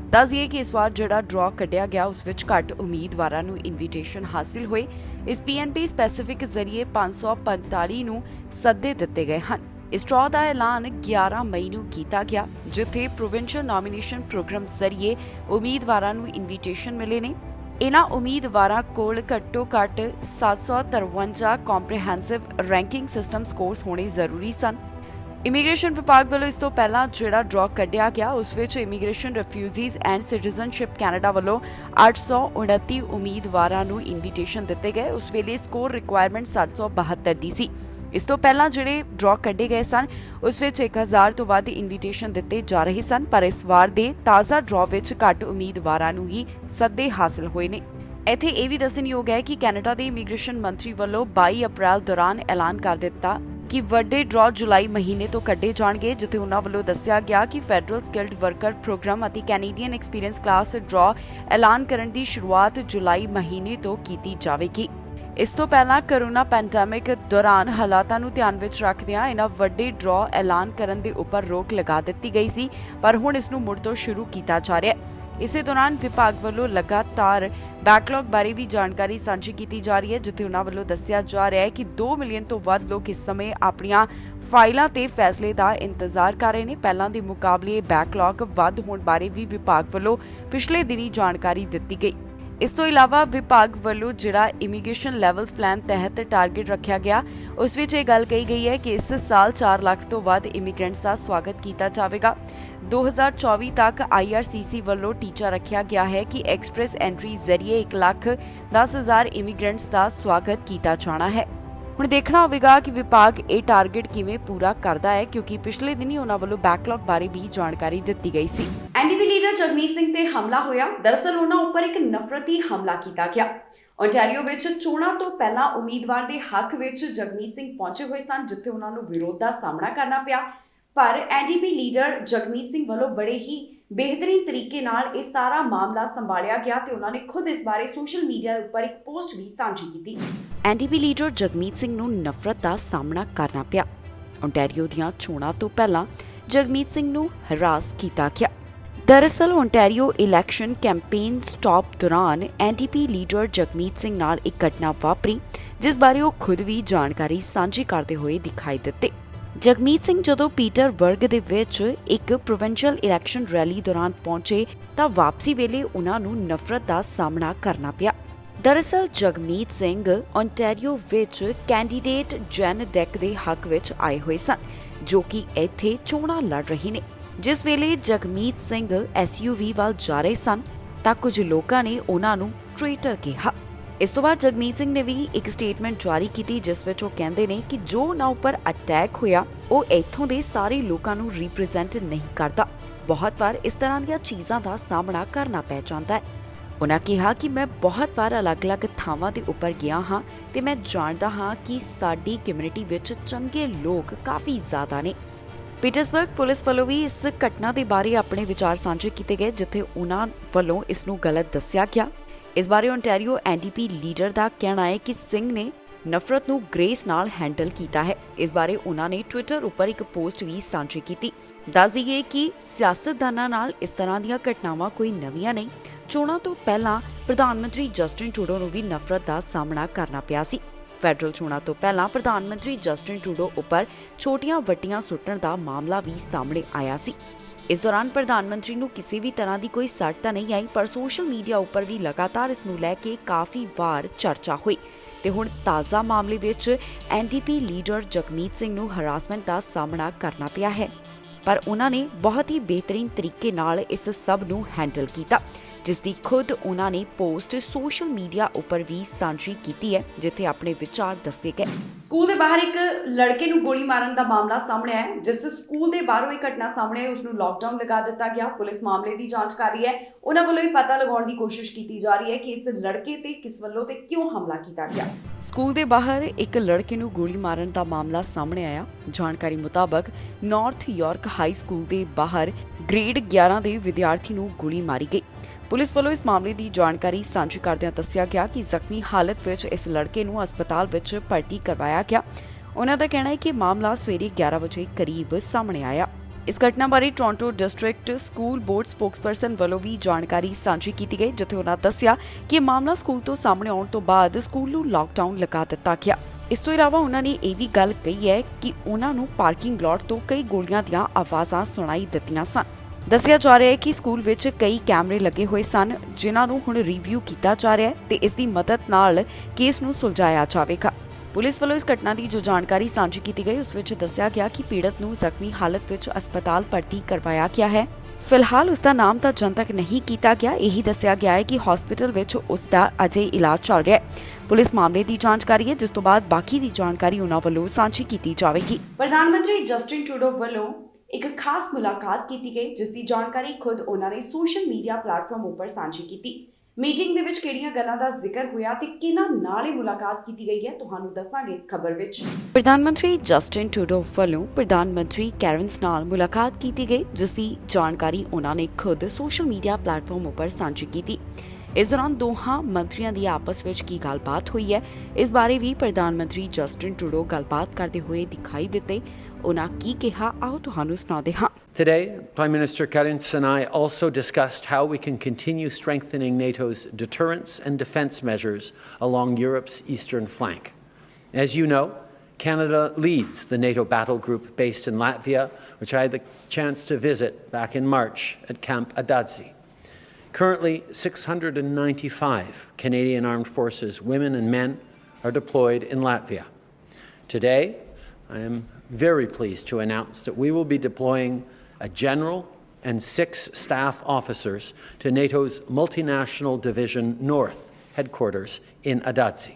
ਦੱਸ ਦਈਏ ਕਿ ਇਸ ਵਾਰ ਜਿਹੜਾ ਡਰਾਅ ਕੱਢਿਆ ਗਿਆ, ਉਸ ਵਿੱਚ ਘੱਟ ਉਮੀਦਵਾਰਾਂ ਨੂੰ ਇਨਵੀਟੇਸ਼ਨ ਹਾਸਿਲ ਹੋਏ। ਇਸ PNP ਸਪੈਸੀਫਿਕ ਜ਼ਰੀਏ 545 ਨੂੰ ਸੱਦੇ ਦਿੱਤੇ ਗਏ ਹਨ। ਇਸ ਡਰਾਅ ਦਾ ਐਲਾਨ 11 ਮਈ ਨੂੰ ਕੀਤਾ ਗਿਆ, ਜਿੱਥੇ ਪ੍ਰੋਵਿੰਸ਼ੀਅਲ ਨੋਮੀਨੇਸ਼ਨ ਪ੍ਰੋਗਰਾਮ ਜ਼ਰੀਏ ਉਮੀਦਵਾਰਾਂ ਨੂੰ ਇਨਵੀਟੇਸ਼ਨ ਮਿਲੇ ਨੇ। ਇਹਨਾਂ ਉਮੀਦਵਾਰਾਂ ਕੋਲ ਘੱਟੋ-ਘੱਟ 753 ਕੰਪ੍ਰੀਹੈਂਸਿਵ ਰੈਂਕਿੰਗ ਸਿਸਟਮ ਸਕੋਰਸ ਹੋਣੇ ਜ਼ਰੂਰੀ ਸਨ। ਇਮੀਗ੍ਰੇਸ਼ਨ ਵਿਭਾਗ ਵੱਲੋਂ ਇਸ ਤੋਂ ਪਹਿਲਾਂ ਜਿਹੜਾ ਡਰਾਅ ਕੱਢਿਆ ਗਿਆ, ਉਸ ਵਿੱਚ immigration refugees and citizenship Canada ਵੱਲੋਂ 829 ਉਮੀਦਵਾਰਾਂ ਨੂੰ ਇਨਵੀਟੇਸ਼ਨ ਦਿੱਤੇ ਗਏ। ਉਸ ਵੇਲੇ ਸਕੋਰ ਰਿਕੁਆਇਰਮੈਂਟ 772 ਦੀ ਸੀ। ਇਸ ਤੋਂ ਪਹਿਲਾਂ ਜਿਹੜੇ ਡਰਾਅ ਕੱਢੇ ਗਏ ਸਨ, ਉਸ ਵਿੱਚ 1000 ਤੋਂ ਵੱਧ ਇਨਵੀਟੇਸ਼ਨ ਦਿੱਤੇ ਜਾ ਰਹੇ ਸਨ, ਪਰ ਇਸ ਵਾਰ ਦੇ ਤਾਜ਼ਾ ਡਰਾਅ ਵਿੱਚ ਘੱਟ ਉਮੀਦਵਾਰਾਂ ਨੂੰ ਹੀ ਸੱਦੇ ਹਾਸਲ ਹੋਏ ਨੇ। ਇੱਥੇ ਇਹ ਵੀ ਦੱਸਣਯੋਗ ਹੈ ਕਿ ਕੈਨੇਡਾ ਦੇ ਇਮੀਗ੍ਰੇਸ਼ਨ ਮੰਤਰੀ ਵੱਲੋਂ 22 ਅਪ੍ਰੈਲ ਦੌਰਾਨ ਐਲਾਨ ਕਰ ਦਿੱਤਾ ਕਿ ਵੱਡੇ ਡਰਾਅ ਜੁਲਾਈ ਮਹੀਨੇ ਤੋਂ ਕੱਢੇ ਜਾਣਗੇ, ਜਿੱਥੇ ਉਹਨਾਂ ਵੱਲੋਂ ਦੱਸਿਆ ਗਿਆ ਕਿ ਫੈਡਰਲ ਸਕਿਲਡ ਵਰਕਰ ਪ੍ਰੋਗਰਾਮ ਅਤੇ ਕੈਨੇਡੀਅਨ ਐਕਸਪੀਰੀਅੰਸ ਕਲਾਸ ਡਰਾਅ ਐਲਾਨ ਕਰਨ ਦੀ ਸ਼ੁਰੂਆਤ ਜੁਲਾਈ ਮਹੀਨੇ ਤੋਂ ਕੀਤੀ ਜਾਵੇਗੀ। ਇਸ ਤੋਂ ਪਹਿਲਾਂ ਕੋਰੋਨਾ ਪੈਂਡੈਮਿਕ ਦੌਰਾਨ ਹਾਲਾਤਾਂ ਨੂੰ ਧਿਆਨ ਵਿੱਚ ਰੱਖਦਿਆਂ ਇਹਨਾਂ ਵੱਡੇ ਡਰਾਅ ਐਲਾਨ ਕਰਨ ਦੇ ਉੱਪਰ ਰੋਕ ਲਗਾ ਦਿੱਤੀ ਗਈ ਸੀ, ਪਰ ਹੁਣ ਇਸ ਨੂੰ ਮੁੜ ਤੋਂ ਸ਼ੁਰੂ ਕੀਤਾ ਜਾ ਰਿਹਾ ਹੈ। ਇਸੇ ਦੌਰਾਨ ਵਿਭਾਗ ਵੱਲੋਂ ਲਗਾਤਾਰ ਬੈਕਲੌਗ ਬਾਰੇ ਵੀ ਜਾਣਕਾਰੀ ਸਾਂਝੀ ਕੀਤੀ ਜਾ ਰਹੀ ਹੈ, ਜਿੱਥੇ ਉਹਨਾਂ ਵੱਲੋਂ ਦੱਸਿਆ ਜਾ ਰਿਹਾ ਹੈ ਕਿ 2 ਮਿਲੀਅਨ ਤੋਂ ਵੱਧ ਲੋਕ ਇਸ ਸਮੇਂ ਆਪਣੀਆਂ ਫਾਈਲਾਂ ਤੇ ਫੈਸਲੇ ਦਾ ਇੰਤਜ਼ਾਰ ਕਰ ਰਹੇ ਨੇ। ਪਹਿਲਾਂ ਦੇ ਮੁਕਾਬਲੇ ਬੈਕਲੌਗ ਵੱਧ ਹੋਣ ਬਾਰੇ ਵੀ ਵਿਭਾਗ ਵੱਲੋਂ ਪਿਛਲੇ ਦਿਨੀ ਜਾਣਕਾਰੀ ਦਿੱਤੀ ਗਈ। ਇਸ ਤੋਂ ਇਲਾਵਾ ਵਿਭਾਗ ਵੱਲੋਂ ਜਿਹੜਾ ਇਮੀਗ੍ਰੇਸ਼ਨ ਲੈਵਲਸ ਪਲਾਨ ਤਹਿਤ ਟਾਰਗੇਟ ਰੱਖਿਆ ਗਿਆ, ਉਸ ਵਿੱਚ ਇਹ ਗੱਲ ਕਹੀ ਗਈ ਹੈ ਕਿ ਇਸ ਸਾਲ 4 ਲੱਖ ਤੋਂ ਵੱਧ ਇਮੀਗ੍ਰੈਂਟਸ ਦਾ ਸਵਾਗਤ ਕੀਤਾ ਜਾਵੇਗਾ। 2024 ਤੱਕ IRCC ਵੱਲੋਂ ਟੀਚਾ ਰੱਖਿਆ ਗਿਆ ਹੈ ਕਿ ਐਕਸਪ੍ਰੈਸ ਐਂਟਰੀ ਜ਼ਰੀਏ 1,10,000 ਇਮੀਗ੍ਰੈਂਟਸ ਦਾ ਸਵਾਗਤ ਕੀਤਾ ਜਾਣਾ ਹੈ। ਹੁਣ ਦੇਖਣਾ ਹੋਵੇਗਾ ਕਿ ਵਿਭਾਗ ਇਹ ਟਾਰਗੇਟ ਕਿਵੇਂ ਪੂਰਾ ਕਰਦਾ ਹੈ, ਕਿਉਂਕਿ ਪਿਛਲੇ ਦਿਨੀ ਉਹਨਾਂ ਵੱਲੋਂ ਬੈਕਲੌਗ ਬਾਰੇ ਵੀ ਜਾਣਕਾਰੀ ਦਿੱਤੀ ਗਈ ਸੀ। NDP ਲੀਡਰ ਜਗਮੀਤ ਸਿੰਘ ਤੇ ਹਮਲਾ ਹੋਇਆ। ਦਰਅਸਲ ਉਹਨਾਂ ਉੱਪਰ ਇੱਕ ਨਫ਼ਰਤੀ ਹਮਲਾ ਕੀਤਾ ਗਿਆ। ਓਨਟਾਰੀਓ ਵਿੱਚ ਚੋਣਾਂ ਤੋਂ ਪਹਿਲਾਂ ਉਮੀਦਵਾਰ ਦੇ ਹੱਕ ਵਿੱਚ ਜਗਮੀਤ ਸਿੰਘ ਪਹੁੰਚੇ ਹੋਏ ਸਨ, ਜਿੱਥੇ ਉਹਨਾਂ ਨੂੰ ਵਿਰੋਧ ਦਾ ਸਾਹਮਣਾ ਕਰਨਾ ਪਿਆ। ਪਰ NDP ਲੀਡਰ ਜਗਮੀਤ ਸਿੰਘ ਵੱਲੋਂ ਬੜੇ ਹੀ ਬਿਹਤਰੀਨ ਤਰੀਕੇ ਨਾਲ ਇਹ ਸਾਰਾ ਮਾਮਲਾ ਸੰਭਾਲਿਆ ਗਿਆ ਤੇ ਉਹਨਾਂ ਨੇ ਖੁਦ ਇਸ ਬਾਰੇ ਸੋਸ਼ਲ ਮੀਡੀਆ ਉੱਪਰ ਇੱਕ ਪੋਸਟ ਵੀ ਸਾਂਝੀ ਕੀਤੀ। NDP ਲੀਡਰ ਜਗਮੀਤ ਸਿੰਘ ਨੂੰ ਨਫ਼ਰਤ ਦਾ ਸਾਹਮਣਾ ਕਰਨਾ ਪਿਆ। ਓਨਟਾਰੀਓ ਦੀਆਂ ਚੋਣਾਂ ਤੋਂ ਪਹਿਲਾਂ ਜਗਮੀਤ ਸਿੰਘ ਨੂੰ ਹਰਾਸ ਕੀਤਾ ਗਿਆ। ਦਰਅਸਲ ਓਨਟਾਰੀਓ ਇਲੈਕਸ਼ਨ ਕੈਂਪੇਨ ਸਟਾਪ ਦੌਰਾਨ NDP ਲੀਡਰ ਜਗਮੀਤ ਸਿੰਘ ਨਾਲ ਇੱਕ ਘਟਨਾ ਵਾਪਰੀ, ਜਿਸ ਬਾਰੇ ਉਹ ਖੁਦ ਵੀ ਜਾਣਕਾਰੀ ਸਾਂਝੀ ਕਰਦੇ ਹੋਏ ਦਿਖਾਈ ਦਿੱਤੇ। ਜਗਮੀਤ ਸਿੰਘ ਜਦੋਂ ਪੀਟਰਬਰਗ ਦੇ ਵਿੱਚ ਇੱਕ ਪ੍ਰੋਵਿੰਸ਼ੀਅਲ ਇਲੈਕਸ਼ਨ ਰੈਲੀ ਦੌਰਾਨ ਪਹੁੰਚੇ ਤਾਂ ਵਾਪਸੀ ਵੇਲੇ ਉਹਨਾਂ ਨੂੰ ਨਫ਼ਰਤ ਦਾ ਸਾਹਮਣਾ ਕਰਨਾ ਪਿਆ। ਦਰਅਸਲ ਜਗਮੀਤ ਸਿੰਘ ਓਨਟਾਰੀਓ ਵਿੱਚ ਕੈਂਡੀਡੇਟ ਜੈਨ ਡੈਕ ਦੇ ਹੱਕ ਵਿੱਚ ਆਏ ਹੋਏ ਸਨ, ਜੋ ਕਿ ਇੱਥੇ ਚੋਣਾਂ ਲੜ ਰਹੇ ਨੇ। ਜਿਸ ਵੇਲੇ ਜਗਮੀਤ ਸਿੰਘ SUV ਵੱਲ ਜਾ ਰਹੇ ਸਨ ਤਾਂ ਕੁਝ ਲੋਕਾਂ ਨੇ ਉਹਨਾਂ ਨੂੰ ਟ੍ਰੇਟਰ ਕਿਹਾ। ਇਸ ਤੋਂ ਬਾਅਦ ਜਗਮੀਤ ਸਿੰਘ ਨੇ ਵੀ ਇੱਕ ਸਟੇਟਮੈਂਟ ਜਾਰੀ ਕੀਤੀ, ਜਿਸ ਵਿੱਚ ਉਹ ਕਹਿੰਦੇ ਨੇ ਕਿ ਜੋ ਉਹਨਾਂ ਉੱਪਰ ਅਟੈਕ ਹੋਇਆ ਉਹ ਇੱਥੋਂ ਦੇ ਸਾਰੇ ਲੋਕਾਂ ਨੂੰ ਰਿਪਰੈਜ਼ੈਂਟ ਨਹੀਂ ਕਰਦਾ। ਬਹੁਤ ਵਾਰ ਇਸ ਤਰ੍ਹਾਂ ਦੀਆਂ ਚੀਜ਼ਾਂ ਦਾ ਸਾਹਮਣਾ ਕਰਨਾ ਪੈ ਜਾਂਦਾ ਹੈ। ਉਹਨਾਂ ਕਿਹਾ ਕਿ ਮੈਂ ਬਹੁਤ ਵਾਰ ਅਲੱਗ-ਅਲੱਗ ਥਾਵਾਂ ਦੇ ਉੱਪਰ ਗਿਆ ਹਾਂ ਤੇ ਮੈਂ ਜਾਣਦਾ ਹਾਂ ਕਿ ਸਾਡੀ ਕਮਿਊਨਿਟੀ ਵਿੱਚ ਚੰਗੇ ਲੋਕ ਕਾਫੀ ਜ਼ਿਆਦਾ ਨੇ। ਪੀਟਰਸਬਰਗ ਪੁਲਿਸ ਵੱਲੋਂ ਵੀ ਇਸ ਘਟਨਾ ਦੇ ਬਾਰੇ ਆਪਣੇ ਵਿਚਾਰ ਸਾਂਝੇ ਕੀਤੇ ਗਏ, ਜਿੱਥੇ ਉਹਨਾਂ ਵੱਲੋਂ ਇਸ ਨੂੰ ਗਲਤ ਦੱਸਿਆ ਗਿਆ। ਇਸ ਬਾਰੇ ਓਨਟਾਰੀਓ NDP ਲੀਡਰ ਦਾ ਕਹਿਣਾ ਹੈ ਕਿ ਸਿੰਘ ਨੇ ਨਫ਼ਰਤ ਨੂੰ ਗ੍ਰੇਸ ਨਾਲ ਹੈਂਡਲ ਕੀਤਾ ਹੈ। ਇਸ ਬਾਰੇ ਉਹਨਾਂ ਨੇ ਟਵਿੱਟਰ ਉੱਪਰ ਇੱਕ ਪੋਸਟ ਵੀ ਸਾਂਝੀ ਕੀਤੀ। ਦੱਸ ਦਈਏ ਕਿ ਸਿਆਸਤਦਾਨਾਂ ਨਾਲ ਇਸ ਤਰ੍ਹਾਂ ਦੀਆਂ ਘਟਨਾਵਾਂ ਕੋਈ ਨਵੀਆਂ ਨਹੀਂ। ਚੋਣਾਂ ਤੋਂ ਪਹਿਲਾਂ ਪ੍ਰਧਾਨ ਮੰਤਰੀ ਜਸਟਿਨ ਟਰੂਡੋ ਨੂੰ ਵੀ ਨਫ਼ਰਤ ਦਾ ਸਾਹਮਣਾ ਕਰਨਾ ਪਿਆ ਸੀ। ਫੈਡਰਲ ਚੋਣਾਂ ਤੋਂ ਪਹਿਲਾਂ ਪ੍ਰਧਾਨ ਮੰਤਰੀ ਜਸਟਿਨ ਟਰੂਡੋ ਉੱਪਰ ਛੋਟੀਆਂ-ਵੱਟੀਆਂ ਸੁੱਟਣ ਦਾ ਮਾਮਲਾ ਵੀ ਸਾਹਮਣੇ ਆਇਆ ਸੀ। ਇਸ ਦੌਰਾਨ ਪ੍ਰਧਾਨ ਮੰਤਰੀ ਨੂੰ ਕਿਸੇ ਵੀ ਤਰ੍ਹਾਂ ਦੀ ਕੋਈ ਸੱਟ ਤਾਂ ਨਹੀਂ ਆਈ, ਪਰ ਸੋਸ਼ਲ ਮੀਡੀਆ ਉੱਪਰ ਵੀ ਲਗਾਤਾਰ ਇਸ ਨੂੰ ਲੈ ਕੇ ਕਾਫੀ ਵਾਰ ਚਰਚਾ ਹੋਈ ਤੇ ਹੁਣ ਤਾਜ਼ਾ ਮਾਮਲੇ ਵਿੱਚ NDP ਲੀਡਰ ਜਗਮੀਤ ਸਿੰਘ ਨੂੰ ਹਰਾਸਮੈਂਟ ਦਾ ਸਾਹਮਣਾ ਕਰਨਾ ਪਿਆ ਹੈ। ਪਰ ਉਹਨਾਂ ਨੇ ਬਹੁਤ ਹੀ ਬਿਹਤਰੀਨ ਤਰੀਕੇ ਨਾਲ ਇਸ ਸਭ ਨੂੰ ਹੈਂਡਲ ਕੀਤਾ, ਜਿਸ ਦੀ ਖੁਦ ਉਹਨਾਂ ਨੇ ਪੋਸਟ ਸੋਸ਼ਲ ਮੀਡੀਆ ਉੱਪਰ ਵੀ ਸਾਂਝੀ ਕੀਤੀ ਹੈ, ਜਿੱਥੇ ਆਪਣੇ ਵਿਚਾਰ ਦੱਸੇ ਗਏ। ਸਕੂਲ ਦੇ ਬਾਹਰ ਇੱਕ ਲੜਕੇ ਨੂੰ ਗੋਲੀ ਮਾਰਨ ਦਾ ਮਾਮਲਾ ਸਾਹਮਣੇ ਆਇਆ। ਜਿਸ ਸਕੂਲ ਦੇ ਬਾਹਰੋਂ ਇਹ ਘਟਨਾ ਸਾਹਮਣੇ ਆਈ, ਉਸ ਨੂੰ ਲਾਕਡਾਊਨ ਲਗਾ ਦਿੱਤਾ ਗਿਆ। ਪੁਲਿਸ ਮਾਮਲੇ ਦੀ ਜਾਂਚ ਕਰ ਰਹੀ ਹੈ। ਉਹਨਾਂ ਵੱਲੋਂ ਇਹ ਪਤਾ ਲਗਾਉਣ ਦੀ ਕੋਸ਼ਿਸ਼ ਕੀਤੀ ਜਾ ਰਹੀ ਹੈ ਕਿ ਇਸ ਲੜਕੇ ਤੇ ਕਿਸ ਵੱਲੋਂ ਤੇ ਕਿਉਂ ਹਮਲਾ ਕੀਤਾ ਗਿਆ। ਸਕੂਲ ਦੇ ਬਾਹਰ ਇੱਕ ਲੜਕੇ ਨੂੰ ਗੋਲੀ ਮਾਰਨ ਦਾ ਮਾਮਲਾ ਸਾਹਮਣੇ ਆਇਆ। ਜਾਣਕਾਰੀ ਮੁਤਾਬਕ ਨਾਰਥ ਯਾਰਕ ਹਾਈ ਸਕੂਲ ਦੇ ਬਾਹਰ ਗ੍ਰੇਡ 11 ਦੇ ਵਿਦਿਆਰਥੀ ਨੂੰ ਗੋਲੀ ਮਾਰੀ ਗਈ। ਪੁਲਿਸ ਵੱਲੋਂ ਇਸ ਮਾਮਲੇ ਦੀ ਜਾਣਕਾਰੀ ਸਾਂਝੀ ਕਰਦਿਆਂ ਦੱਸਿਆ ਗਿਆ ਕਿ ਜ਼ਖਮੀ ਹਾਲਤ ਵਿੱਚ ਇਸ ਲੜਕੇ ਨੂੰ ਹਸਪਤਾਲ ਵਿੱਚ ਭਰਤੀ ਕਰਵਾਇਆ ਗਿਆ। ਉਹਨਾਂ ਦਾ ਕਹਿਣਾ ਹੈ ਕਿ ਮਾਮਲਾ ਸਵੇਰੇ 11 ਵਜੇ ਕਰੀਬ ਸਾਹਮਣੇ ਆਇਆ। ਇਸ ਘਟਨਾ ਬਾਰੇ Toronto district school board spokesperson ਵੱਲੋਂ ਵੀ ਜਾਣਕਾਰੀ ਸਾਂਝੀ ਕੀਤੀ ਗਈ, ਜਿੱਥੇ ਉਹਨਾਂ ਦੱਸਿਆ ਕਿ ਮਾਮਲਾ ਸਕੂਲ ਤੋਂ ਸਾਹਮਣੇ ਆਉਣ ਤੋਂ ਬਾਅਦ ਸਕੂਲ ਨੂੰ ਲਾਕਡਾਊਨ ਲਗਾ ਦਿੱਤਾ ਗਿਆ। ਇਸ ਤੋਂ ਇਲਾਵਾ ਉਹਨਾਂ ਨੇ ਇਹ ਵੀ ਗੱਲ ਕਹੀ ਹੈ ਕਿ ਉਹਨਾਂ ਨੂੰ ਪਾਰਕਿੰਗ ਲਾਟ ਤੋਂ ਕਈ ਗੋਲੀਆਂ ਦੀਆਂ ਆਵਾਜ਼ਾਂ ਸੁਣਾਈ ਦਿੱਤੀਆਂ ਸਨ। ਦੱਸਿਆ ਜਾ ਰਿਹਾ ਹੈ ਕਿ ਸਕੂਲ ਵਿੱਚ ਕਈ ਕੈਮਰੇ ਲੱਗੇ ਹੋਏ ਸਨ, ਜਿਨ੍ਹਾਂ ਨੂੰ ਹੁਣ ਰਿਵਿਊ ਕੀਤਾ ਜਾ ਰਿਹਾ ਹੈ ਤੇ ਇਸ ਦੀ ਮਦਦ ਨਾਲ ਕੇਸ ਨੂੰ ਸੁਲਝਾਇਆ ਜਾਵੇਗਾ। ਪੁਲਿਸ ਵੱਲੋਂ ਇਸ ਘਟਨਾ ਦੀ ਜੋ ਜਾਣਕਾਰੀ ਸਾਂਝੀ ਕੀਤੀ ਗਈ, ਉਸ ਵਿੱਚ ਦੱਸਿਆ ਗਿਆ ਕਿ ਪੀੜਤ ਨੂੰ ਜ਼ਖਮੀ ਹਾਲਤ ਵਿੱਚ ਹਸਪਤਾਲ ਭਰਤੀ ਕਰਵਾਇਆ ਗਿਆ ਹੈ। ਫਿਲਹਾਲ ਉਸ ਦਾ ਨਾਮ ਤਾਂ ਜਨਤਕ ਨਹੀਂ ਕੀਤਾ ਗਿਆ। ਇਹੀ ਦੱਸਿਆ ਗਿਆ ਹੈ ਕਿ ਹਸਪਤਾਲ ਵਿੱਚ ਉਸ ਦਾ ਅਜੇ ਇਲਾਜ ਚੱਲ ਰਿਹਾ ਹੈ। ਪੁਲਿਸ ਮਾਮਲੇ ਦੀ ਜਾਂਚ ਕਰ ਰਹੀ ਹੈ, ਜਿਸ ਤੋਂ ਬਾਅਦ ਬਾਕੀ ਦੀ ਜਾਣਕਾਰੀ ਉਹਨਾਂ ਵੱਲੋਂ ਸਾਂਝੀ ਕੀਤੀ ਜਾਵੇਗੀ। ਪ੍ਰਧਾਨ ਮੰਤਰੀ ਜਸਟਿਨ ਟਰੂਡੋ ਵੱਲੋਂ ਇੱਕ ਖਾਸ ਮੁਲਾਕਾਤ ਕੀਤੀ ਗਈ, ਜਿਸ ਦੀ ਜਾਣਕਾਰੀ ਖੁਦ ਉਹਨਾਂ ਨੇ ਸੋਸ਼ਲ ਮੀਡੀਆ ਪਲੇਟਫਾਰਮ ਉੱਪਰ ਸਾਂਝੀ ਕੀਤੀ। ਮੀਟਿੰਗ ਦੇ ਵਿੱਚ ਕਿਹੜੀਆਂ ਗੱਲਾਂ ਦਾ ਜ਼ਿਕਰ ਹੋਇਆ ਤੇ ਕਿਹਨਾਂ ਨਾਲ ਇਹ ਮੁਲਾਕਾਤ ਕੀਤੀ ਗਈ ਹੈ, ਤੁਹਾਨੂੰ ਦੱਸਾਂਗੇ ਇਸ ਖਬਰ ਵਿੱਚ। ਪ੍ਰਧਾਨ ਮੰਤਰੀ ਜਸਟਿਨ ਟਰੂਡੋ ਵੱਲੋਂ ਪ੍ਰਧਾਨ ਮੰਤਰੀ ਕੈਰਨਸ ਨਾਲ ਮੁਲਾਕਾਤ ਕੀਤੀ ਗਈ, ਜਿਸ ਦੀ ਜਾਣਕਾਰੀ ਉਹਨਾਂ ਨੇ ਖੁਦ ਸੋਸ਼ਲ ਮੀਡੀਆ ਪਲੇਟਫਾਰਮ ਉੱਪਰ ਸਾਂਝੀ ਕੀਤੀ। ਇਸ ਦੌਰਾਨ ਦੋਹਾਂ ਮੰਤਰੀਆਂ ਦੀ ਆਪਸ ਵਿੱਚ ਕੀ ਗੱਲਬਾਤ ਹੋਈ ਹੈ, ਇਸ ਬਾਰੇ ਵੀ ਪ੍ਰਧਾਨ ਮੰਤਰੀ ਜਸਟਿਨ ਟਰੂਡੋ ਗੱਲਬਾਤ ਕਰਦੇ ਹੋਏ ਦਿਖਾਈ ਦਿੱਤੇ। ਉਹਨਾਂ ਕੀ ਕਿਹਾ, ਆਓ ਤੁਹਾਨੂੰ ਸੁਣਾਉਂਦੇ ਹਾਂ। Today, Prime Minister Karins and I also discussed how we can continue strengthening NATO's deterrence and defence measures along Europe's eastern flank. As you know, Canada leads the NATO battle group based in Latvia, which I had the chance to visit back in March at Camp Adadzi. Currently, 695 Canadian Armed Forces women and men are deployed in Latvia. Today, I am very pleased to announce that we will be deploying a general and 6 staff officers to NATO's Multinational Division North headquarters in Adadzi.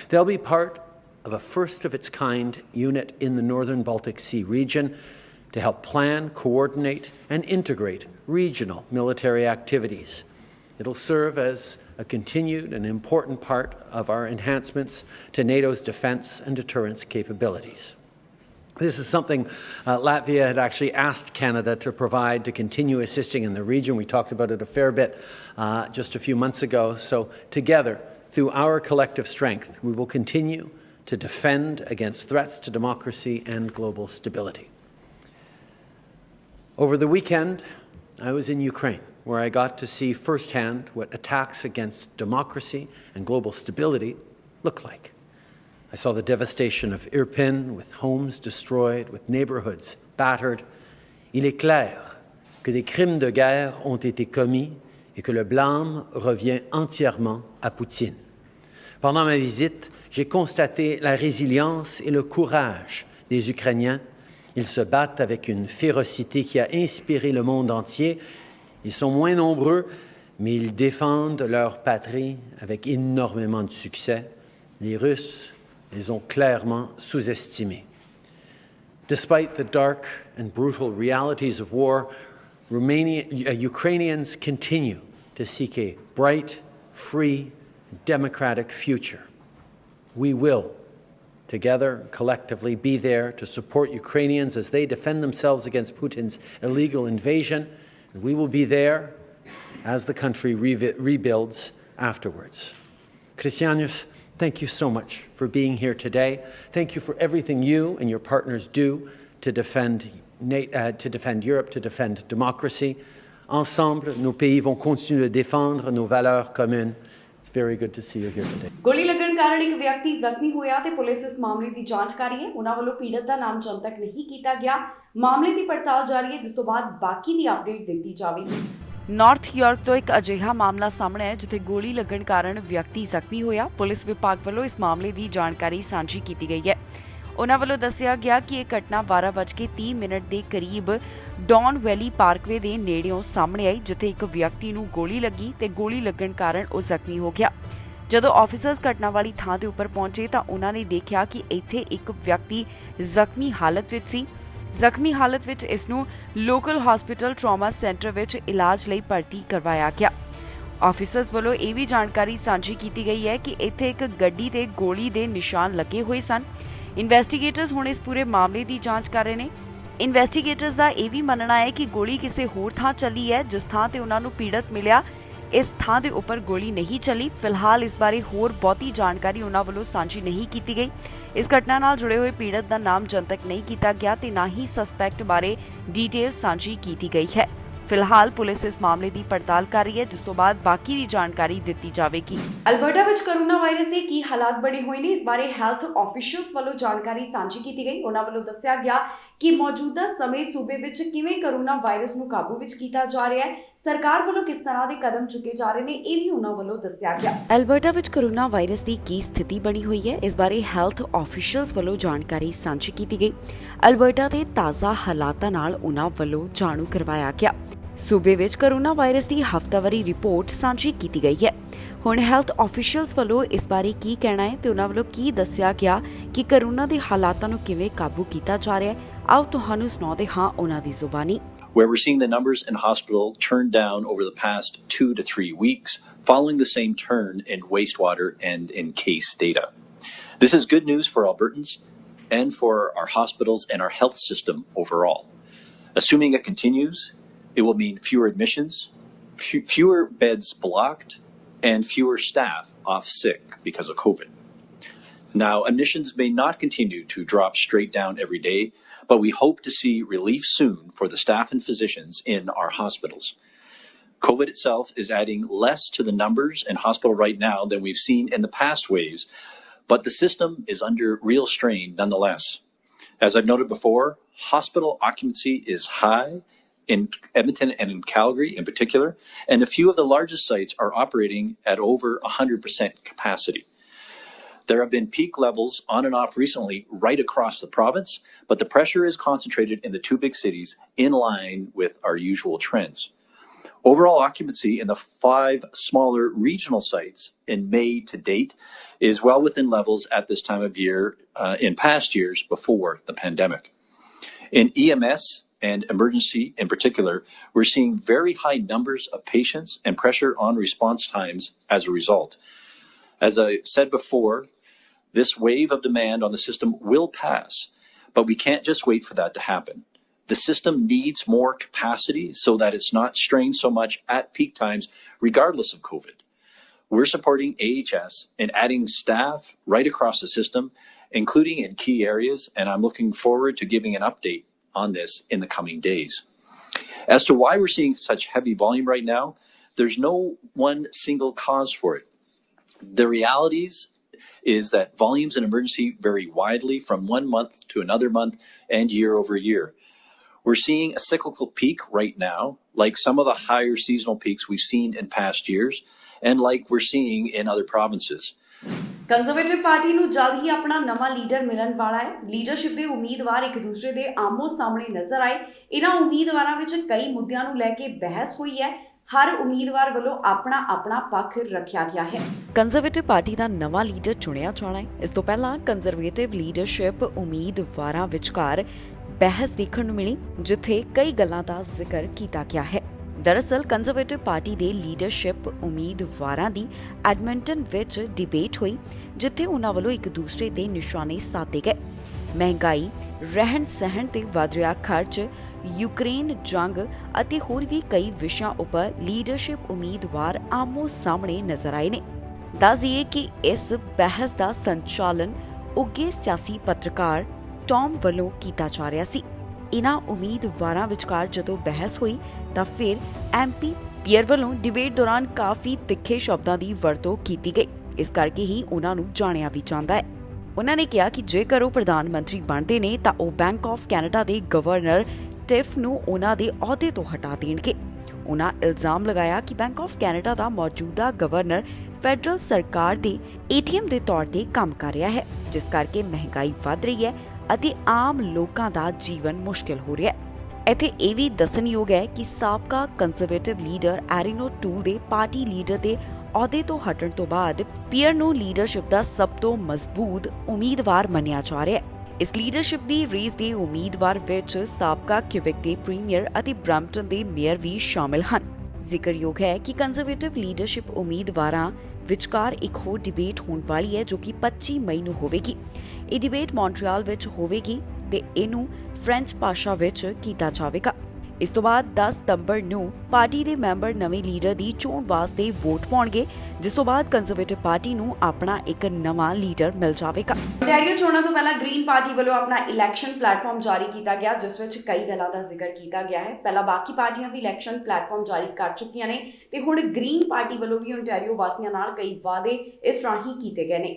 They'll be part of a first-of-its-kind unit in the northern Baltic Sea region to help plan, coordinate, and integrate regional military activities. It'll serve as a continued and important part of our enhancements to NATO's defence and deterrence capabilities. This is something Latvia had actually asked Canada to provide to continue assisting in the region. We talked about it a fair bit just a few months ago. So together, through our collective strength, we will continue to defend against threats to democracy and global stability. Over the weekend, I was in Ukraine, where I got to see firsthand what attacks against democracy and global stability look like. I saw the devastation of Irpin, with homes destroyed, with neighborhoods battered. Il est clair que des crimes de guerre ont été commis et que le blâme revient entièrement à Poutine. Pendant ma visite, j'ai constaté la résilience et le courage des Ukrainiens. Ils se battent avec une férocité qui a inspiré le monde entier. Ils sont moins nombreux, mais ils défendent leur patrie avec énormément de succès. Les Russes les ont clairement sous-estimés. Despite the dark and brutal realities of war, Ukrainians continue to seek a bright, free, democratic future. We will, together, collectively, be there to support Ukrainians as they defend themselves against Putin's illegal invasion. And we will be there as the country rebuilds afterwards. Christianos, thank you so much for being here today. Thank you for everything you and your partners do to defend Europe, to defend democracy. Ensemble, nos pays vont continuer de défendre nos valeurs communes. It's very good to see you here today. ਗੋਲੀ ਲੱਗਣ ਕਾਰਨ ਇੱਕ ਵਿਅਕਤੀ ਜ਼ਖਮੀ ਹੋਇਆ ਤੇ ਪੁਲਿਸ ਇਸ ਮਾਮਲੇ ਦੀ ਜਾਂਚ ਕਰ ਰਹੀ ਹੈ। ਉਹਨਾਂ ਵੱਲੋਂ ਪੀੜਤ ਦਾ ਨਾਮ ਜਨਤਕ ਨਹੀਂ ਕੀਤਾ ਗਿਆ। ਮਾਮਲੇ ਦੀ ਪੜਤਾਲ ਜਾਰੀ ਹੈ, ਜਿਸ ਤੋਂ ਬਾਅਦ ਬਾਕੀ ਦੀ ਅਪਡੇਟ ਦਿੱਤੀ ਜਾਵੇਗੀ। ਨਾਰਥ ਯਾਰਕ ਤੋਂ ਇੱਕ ਅਜਿਹਾ ਮਾਮਲਾ ਸਾਹਮਣੇ ਹੈ ਜਿੱਥੇ ਗੋਲੀ ਲੱਗਣ ਕਾਰਨ ਵਿਅਕਤੀ ਜ਼ਖਮੀ ਹੋਇਆ। ਪੁਲਿਸ ਵਿਭਾਗ ਵੱਲੋਂ ਇਸ ਮਾਮਲੇ ਦੀ ਜਾਣਕਾਰੀ ਸਾਂਝੀ ਕੀਤੀ ਗਈ ਹੈ। ਉਹਨਾਂ ਵੱਲੋਂ ਦੱਸਿਆ ਗਿਆ ਕਿ ਇਹ ਘਟਨਾ 12:30 ਦੇ ਕਰੀਬ ਡੌਨ ਵੈਲੀ ਪਾਰਕਵੇ ਦੇ ਨੇੜਿਓਂ ਸਾਹਮਣੇ ਆਈ, ਜਿੱਥੇ ਇੱਕ ਵਿਅਕਤੀ ਨੂੰ ਗੋਲੀ ਲੱਗੀ ਤੇ ਗੋਲੀ ਲੱਗਣ ਕਾਰਨ ਉਹ ਜ਼ਖਮੀ ਹੋ ਗਿਆ। ਜਦੋਂ ਆਫੀਸਰਸ ਘਟਨਾ ਵਾਲੀ ਥਾਂ ਦੇ ਉੱਪਰ ਪਹੁੰਚੇ ਤਾਂ ਉਹਨਾਂ ਨੇ ਦੇਖਿਆ ਕਿ ਇੱਥੇ ਇੱਕ ਵਿਅਕਤੀ ਜ਼ਖਮੀ ਹਾਲਤ ਵਿੱਚ ਸੀ। ਜ਼ਖਮੀ ਹਾਲਤ ਵਿੱਚ ਇਸ ਨੂੰ ਲੋਕਲ ਹਸਪੀਟਲ ਟਰਾਮਾ ਸੈਂਟਰ ਵਿੱਚ ਇਲਾਜ ਲਈ ਭਰਤੀ ਕਰਵਾਇਆ ਗਿਆ। ਆਫੀਸਰਸ ਵੱਲੋਂ ਇਹ ਵੀ ਜਾਣਕਾਰੀ ਸਾਂਝੀ ਕੀਤੀ ਗਈ ਹੈ ਕਿ ਇੱਥੇ ਇੱਕ ਗੱਡੀ ਤੇ ਗੋਲੀ ਦੇ ਨਿਸ਼ਾਨ ਲੱਗੇ ਹੋਏ ਸਨ। ਇਨਵੈਸਟੀਗੇਟਰਸ ਹੁਣ ਇਸ ਪੂਰੇ ਮਾਮਲੇ ਦੀ ਜਾਂਚ ਕਰ ਰਹੇ ਨੇ। ਇਨਵੈਸਟੀਗੇਟਰਸ ਦਾ ਇਹ ਵੀ ਮੰਨਣਾ ਹੈ ਕਿ ਗੋਲੀ ਕਿਸੇ ਹੋਰ ਥਾਂ ਚੱਲੀ ਹੈ, ਜਿਸ ਥਾਂ ਤੇ ਉਹਨਾਂ ਨੂੰ ਪੀੜਤ ਮਿਲਿਆ ਇਸ ਥਾਂ ਦੇ ਉੱਪਰ ਗੋਲੀ ਨਹੀਂ ਚੱਲੀ। ਫਿਲਹਾਲ ਇਸ ਬਾਰੇ ਹੋਰ ਬਹੁਤੀ ਜਾਣਕਾਰੀ ਉਹਨਾਂ ਵੱਲੋਂ ਸਾਂਝੀ ਨਹੀਂ ਕੀਤੀ ਗਈ। ਇਸ ਘਟਨਾ ਨਾਲ ਜੁੜੇ ਹੋਏ ਪੀੜਤ ਦਾ ਨਾਮ ਜਨਤਕ ਨਹੀਂ ਕੀਤਾ ਗਿਆ ਤੇ ਨਾ ਹੀ ਸਸਪੈਕਟ ਬਾਰੇ ਡਿਟੇਲ ਸਾਂਝੀ ਕੀਤੀ ਗਈ ਹੈ। ਫਿਲਹਾਲ ਪੁਲਿਸ ਇਸ ਮਾਮਲੇ ਦੀ ਪੜਤਾਲ ਕਰ ਰਹੀ ਹੈ, ਜਿਸ ਤੋਂ ਬਾਅਦ ਬਾਕੀ ਦੀ ਜਾਣਕਾਰੀ ਦਿੱਤੀ ਜਾਵੇਗੀ। ਅਲਬਰਟਾ ਵਿੱਚ ਕੋਰੋਨਾ ਵਾਇਰਸ ਦੇ ਕੀ ਹਾਲਾਤ ਬਣੇ ਹੋਏ ਨੇ, ਇਸ ਬਾਰੇ ਹੈਲਥ ਆਫੀਸ਼ੀਅਲਸ ਵੱਲੋਂ ਜਾਣਕਾਰੀ ਸਾਂਝੀ ਕੀਤੀ ਗਈ। ਉਹਨਾਂ ਵੱਲੋਂ ਦੱਸਿਆ ਗਿਆ ਕਿ ਮੌਜੂਦਾ ਸਮੇਂ ਸੂਬੇ ਵਿੱਚ ਕਿਵੇਂ ਕੋਰੋਨਾ ਵਾਇਰਸ ਨੂੰ ਕਾਬੂ ਵਿੱਚ ਕੀਤਾ ਜਾ ਰਿਹਾ ਹੈ, ਸਰਕਾਰ ਵੱਲੋਂ ਕਿਸ ਤਰ੍ਹਾਂ ਦੇ ਕਦਮ ਚੁੱਕੇ ਜਾ ਰਹੇ ਨੇ, ਇਹ ਵੀ ਉਹਨਾਂ ਵੱਲੋਂ ਦੱਸਿਆ ਗਿਆ। ਅਲਬਰਟਾ ਵਿੱਚ ਕੋਰੋਨਾ ਵਾਇਰਸ ਦੀ ਕੀ ਸਥਿਤੀ ਬਣੀ ਹੋਈ ਹੈ, ਇਸ ਬਾਰੇ ਹੈਲਥ ਆਫੀਸ਼ੀਅਲਸ ਵੱਲੋਂ ਜਾਣਕਾਰੀ ਸਾਂਝੀ ਕੀਤੀ ਗਈ। ਅਲਬਰਟਾ ਦੇ ਤਾਜ਼ਾ ਹਾਲਾਤਾਂ ਨਾਲ ਉਹਨਾਂ ਵੱਲੋਂ ਜਾਣੂ ਕਰਵਾਇਆ ਗਿਆ। ਸੂਬੇ ਵਿੱਚ ਕੋਰੋਨਾ ਵਾਇਰਸ ਦੀ ਹਫ਼ਤਾਵਾਰੀ ਰਿਪੋਰਟ ਸਾਂਝੀ ਕੀਤੀ ਗਈ ਹੈ। ਹੁਣ ਹੈਲਥ ਆਫੀਸ਼ੀਅਲਸ ਵੱਲੋਂ ਇਸ ਬਾਰੇ ਕੀ ਕਹਿਣਾ ਹੈ ਤੇ ਉਹਨਾਂ ਵੱਲੋਂ ਕੀ ਦੱਸਿਆ ਗਿਆ ਕਿ ਕੋਰੋਨਾ ਦੇ ਹਾਲਾਤਾਂ ਨੂੰ ਕਿਵੇਂ ਕਾਬੂ ਕੀਤਾ ਜਾ ਰਿਹਾ ਹੈ, ਆਓ ਤੁਹਾਨੂੰ ਸੁਣਾਉਂਦੇ ਹਾਂ ਉਹਨਾਂ ਦੀ ਜ਼ੁਬਾਨੀ। Where we're seeing the numbers in hospital turn down over the past 2 to 3 weeks, following the same turn in wastewater and in case data. This is good news for Albertans and for our hospitals and our health system overall. Assuming it continues, it will mean fewer admissions, fewer beds blocked, and fewer staff off sick because of COVID. Now, admissions may not continue to drop straight down every day, but we hope to see relief soon for the staff and physicians in our hospitals. COVID itself is adding less to the numbers in hospital right now than we've seen in the past waves, but the system is under real strain nonetheless. As I've noted before, hospital occupancy is high in Edmonton and in Calgary in particular, and a few of the largest sites are operating at over 100% capacity. There have been peak levels on and off recently right across the province, but the pressure is concentrated in the two big cities in line with our usual trends. Overall occupancy in the 5 smaller regional sites in May to date is well within levels at this time of year in past years before the pandemic. In EMS and emergency in particular, we're seeing very high numbers of patients and pressure on response times as a result. As I said before, this wave of demand on the system will pass, but we can't just wait for that to happen. The system needs more capacity so that it's not strained so much at peak times, regardless of COVID. We're supporting AHS and adding staff right across the system, including in key areas, and I'm looking forward to giving an update on this in the coming days. As to why we're seeing such heavy volume right now, there's no one single cause for it. The realities is that volumes in emergency vary widely from one month to another month and year over year. We're seeing a cyclical peak right now, like some of the higher seasonal peaks we've seen in past years, and like we're seeing in other provinces. Conservative party ਨੂੰ ਜਲਦ ਹੀ ਆਪਣਾ ਨਵਾਂ ਲੀਡਰ ਮਿਲਣ ਵਾਲਾ ਹੈ। ਲੀਡਰਸ਼ਿਪ ਦੇ ਉਮੀਦਵਾਰ ਇੱਕ ਦੂਸਰੇ ਦੇ ਆਮੋ ਸਾਹਮਣੇ ਨਜ਼ਰ ਆਏ। ਇਹਨਾਂ ਉਮੀਦਵਾਰਾਂ ਵਿੱਚ ਕਈ ਮੁੱਦਿਆਂ ਨੂੰ ਲੈ ਕੇ ਬਹਿਸ ਹੋਈ ਹੈ। ਹਰ ਉਮੀਦਵਾਰ ਵੱਲੋਂ ਆਪਣਾ ਪੱਖ ਰੱਖਿਆ ਗਿਆ ਹੈ। ਕੰਜ਼ਰਵੇਟਿਵ ਪਾਰਟੀ ਦਾ ਨਵਾਂ ਲੀਡਰ ਚੁਣਿਆ ਜਾਣਾ ਹੈ। ਇਸ ਤੋਂ ਪਹਿਲਾਂ ਕੰਜ਼ਰਵੇਟਿਵ ਲੀਡਰਸ਼ਿਪ ਉਮੀਦਵਾਰਾਂ ਵਿਚਕਾਰ ਬਹਿਸ ਦੇਖਣ ਨੂੰ ਮਿਲੀ, ਜਿੱਥੇ ਕਈ ਗੱਲਾਂ ਦਾ ਜ਼ਿਕਰ ਕੀਤਾ ਗਿਆ ਹੈ। ਦਰਅਸਲ ਕੰਜ਼ਰਵੇਟਿਵ ਪਾਰਟੀ ਦੇ ਲੀਡਰਸ਼ਿਪ ਉਮੀਦਵਾਰਾਂ ਦੀ ਐਡਮਿੰਟਨ ਵਿੱਚ ਡਿਬੇਟ ਹੋਈ, ਜਿੱਥੇ ਉਹਨਾਂ ਵੱਲੋਂ ਇੱਕ ਦੂਸਰੇ ਦੇ ਨਿਸ਼ਾਨੇ ਸਾਧੇ ਗਏ। ਮਹਿੰਗਾਈ, ਰਹਿਣ ਸਹਿਣ ਤੇ ਵਧ ਰਿਹਾ ਖਰਚ, ਯੂਕਰੇਨ ਜੰਗ ਅਤੇ ਹੋਰ ਵੀ ਕਈ ਵਿਸ਼ਿਆਂ ਉੱਪਰ ਲੀਡਰਸ਼ਿਪ ਉਮੀਦਵਾਰ ਆਮੋ ਸਾਹਮਣੇ ਨਜ਼ਰ ਆਏ ਨੇ। ਦੱਸ ਦਈਏ ਕਿ ਇਸ ਬਹਿਸ ਦਾ ਸੰਚਾਲਨ ਉੱਘੇ ਸਿਆਸੀ ਪੱਤਰਕਾਰ ਟੌਮ ਵੱਲੋਂ ਕੀਤਾ ਜਾ ਰਿਹਾ ਸੀ। ਇਹਨਾਂ ਉਮੀਦਵਾਰਾਂ ਵਿਚਕਾਰ ਜਦੋਂ ਬਹਿਸ ਹੋਈ ਤਾਂ ਫਿਰ MP ਪੀਅਰ ਵੱਲੋਂ ਡਿਬੇਟ ਦੌਰਾਨ ਕਾਫੀ ਤਿੱਖੇ ਸ਼ਬਦਾਂ ਦੀ ਵਰਤੋਂ ਕੀਤੀ ਗਈ। ਇਸ ਕਰਕੇ ਹੀ ਉਹਨਾਂ ਨੂੰ ਜਾਣਿਆ ਵੀ ਜਾਂਦਾ ਹੈ। ਉਹਨਾਂ ਨੇ ਕਿਹਾ ਕਿ ਜੇਕਰ ਉਹ ਪ੍ਰਧਾਨ ਮੰਤਰੀ ਬਣਦੇ ਨੇ ਤਾਂ ਉਹ ਬੈਂਕ ਆਫ ਕੈਨੇਡਾ ਦੇ ਗਵਰਨਰ ਟਿਫ ਨੂੰ ਉਹਨਾਂ ਦੇ ਅਹੁਦੇ ਤੋਂ ਹਟਾ ਦੇਣਗੇ। ਉਹਨਾਂ ਇਲਜ਼ਾਮ ਲਗਾਇਆ ਕਿ ਬੈਂਕ ਆਫ ਕੈਨੇਡਾ ਦਾ ਮੌਜੂਦਾ ਗਵਰਨਰ ਫੈਡਰਲ ਸਰਕਾਰ ਦੇ ATM ਦੇ ਤੌਰ ਤੇ ਕੰਮ ਕਰ ਰਿਹਾ ਹੈ, ਜਿਸ ਕਰਕੇ ਮਹਿੰਗਾਈ ਵੱਧ ਰਹੀ ਹੈ ਅਤੇ ਆਮ ਲੋਕਾਂ ਦਾ ਜੀਵਨ ਮੁਸ਼ਕਿਲ ਹੋ ਰਿਹਾ ਹੈ। ਇੱਥੇ ਇਹ ਵੀ ਦੱਸਣਯੋਗ ਹੈ ਕਿ ਸਾਬਕਾ ਕੰਜ਼ਰਵੇਟਿਵ ਲੀਡਰ ਐਰੀਨੋ ਟੂਲ ਦੇ ਪਾਰਟੀ ਲੀਡਰ ਦੇ ਅਹੁਦੇ ਤੋਂ ਹਟਣ ਤੋਂ ਬਾਅਦ ਪੀਅਰ ਨੂੰ ਲੀਡਰਸ਼ਿਪ ਦਾ ਸਭ ਤੋਂ ਮਜ਼ਬੂਤ ਉਮੀਦਵਾਰ ਮੰਨਿਆ ਜਾ ਰਿਹਾ ਹੈ। ਇਸ ਲੀਡਰਸ਼ਿਪ ਦੀ ਰੇਸ ਦੇ ਉਮੀਦਵਾਰ ਵਿੱਚ ਸਾਬਕਾ ਕਿਊਬੈਕ ਦੇ ਪ੍ਰੀਮੀਅਰ ਅਤੇ ਬ੍ਰੈਂਪਟਨ ਦੇ ਮੇਅਰ ਵੀ ਸ਼ਾਮਿਲ ਹਨ। ਜ਼ਿਕਰਯੋਗ ਹੈ ਕਿ ਕੰਜ਼ਰਵੇਟਿਵ ਲੀਡਰਸ਼ਿਪ ਉਮੀਦਵਾਰਾਂ ਵਿਚਕਾਰ ਇੱਕ ਹੋਰ ਡਿਬੇਟ ਹੋਣ ਵਾਲੀ ਹੈ, ਜੋ ਕਿ 25 ਮਈ ਨੂੰ ਹੋਵੇਗੀ। ਇਹ ਡਿਬੇਟ ਮੌਂਟਰੀਅਲ ਵਿੱਚ ਹੋਵੇਗੀ ਤੇ ਇਹਨੂੰ ਫ੍ਰੈਂਚ ਭਾਸ਼ਾ ਵਿੱਚ ਕੀਤਾ ਜਾਵੇਗਾ। ਇਸ ਤੋਂ ਬਾਅਦ 10 ਸਤੰਬਰ ਨੂੰ ਪਾਰਟੀ ਦੇ ਮੈਂਬਰ ਨਵੇਂ ਲੀਡਰ ਦੀ ਚੋਣ ਵਾਸਤੇ ਵੋਟ ਪਾਉਣਗੇ, ਜਿਸ ਤੋਂ ਬਾਅਦ ਕੰਜ਼ਰਵੇਟਿਵ ਪਾਰਟੀ ਨੂੰ ਆਪਣਾ ਇੱਕ ਨਵਾਂ ਲੀਡਰ ਮਿਲ ਜਾਵੇਗਾ। ontario ਚੋਣਾਂ ਤੋਂ ਪਹਿਲਾਂ ਗ੍ਰੀਨ ਪਾਰਟੀ ਵੱਲੋਂ ਆਪਣਾ ਇਲੈਕਸ਼ਨ ਪਲੇਟਫਾਰਮ ਜਾਰੀ ਕੀਤਾ ਗਿਆ, ਜਿਸ ਵਿੱਚ ਕਈ ਗੱਲਾਂ ਦਾ ਜ਼ਿਕਰ ਕੀਤਾ ਗਿਆ ਹੈ। ਪਹਿਲਾਂ ਬਾਕੀ ਪਾਰਟੀਆਂ ਵੀ ਇਲੈਕਸ਼ਨ ਪਲੇਟਫਾਰਮ ਜਾਰੀ ਕਰ ਚੁੱਕੀਆਂ ਨੇ ਤੇ ਹੁਣ ਗ੍ਰੀਨ ਪਾਰਟੀ ਵੱਲੋਂ ਵੀ ontario ਵਾਸੀਆਂ ਨਾਲ ਕਈ ਵਾਅਦੇ ਇਸ ਰਾਹੀਂ ਕੀਤੇ ਗਏ ਨੇ।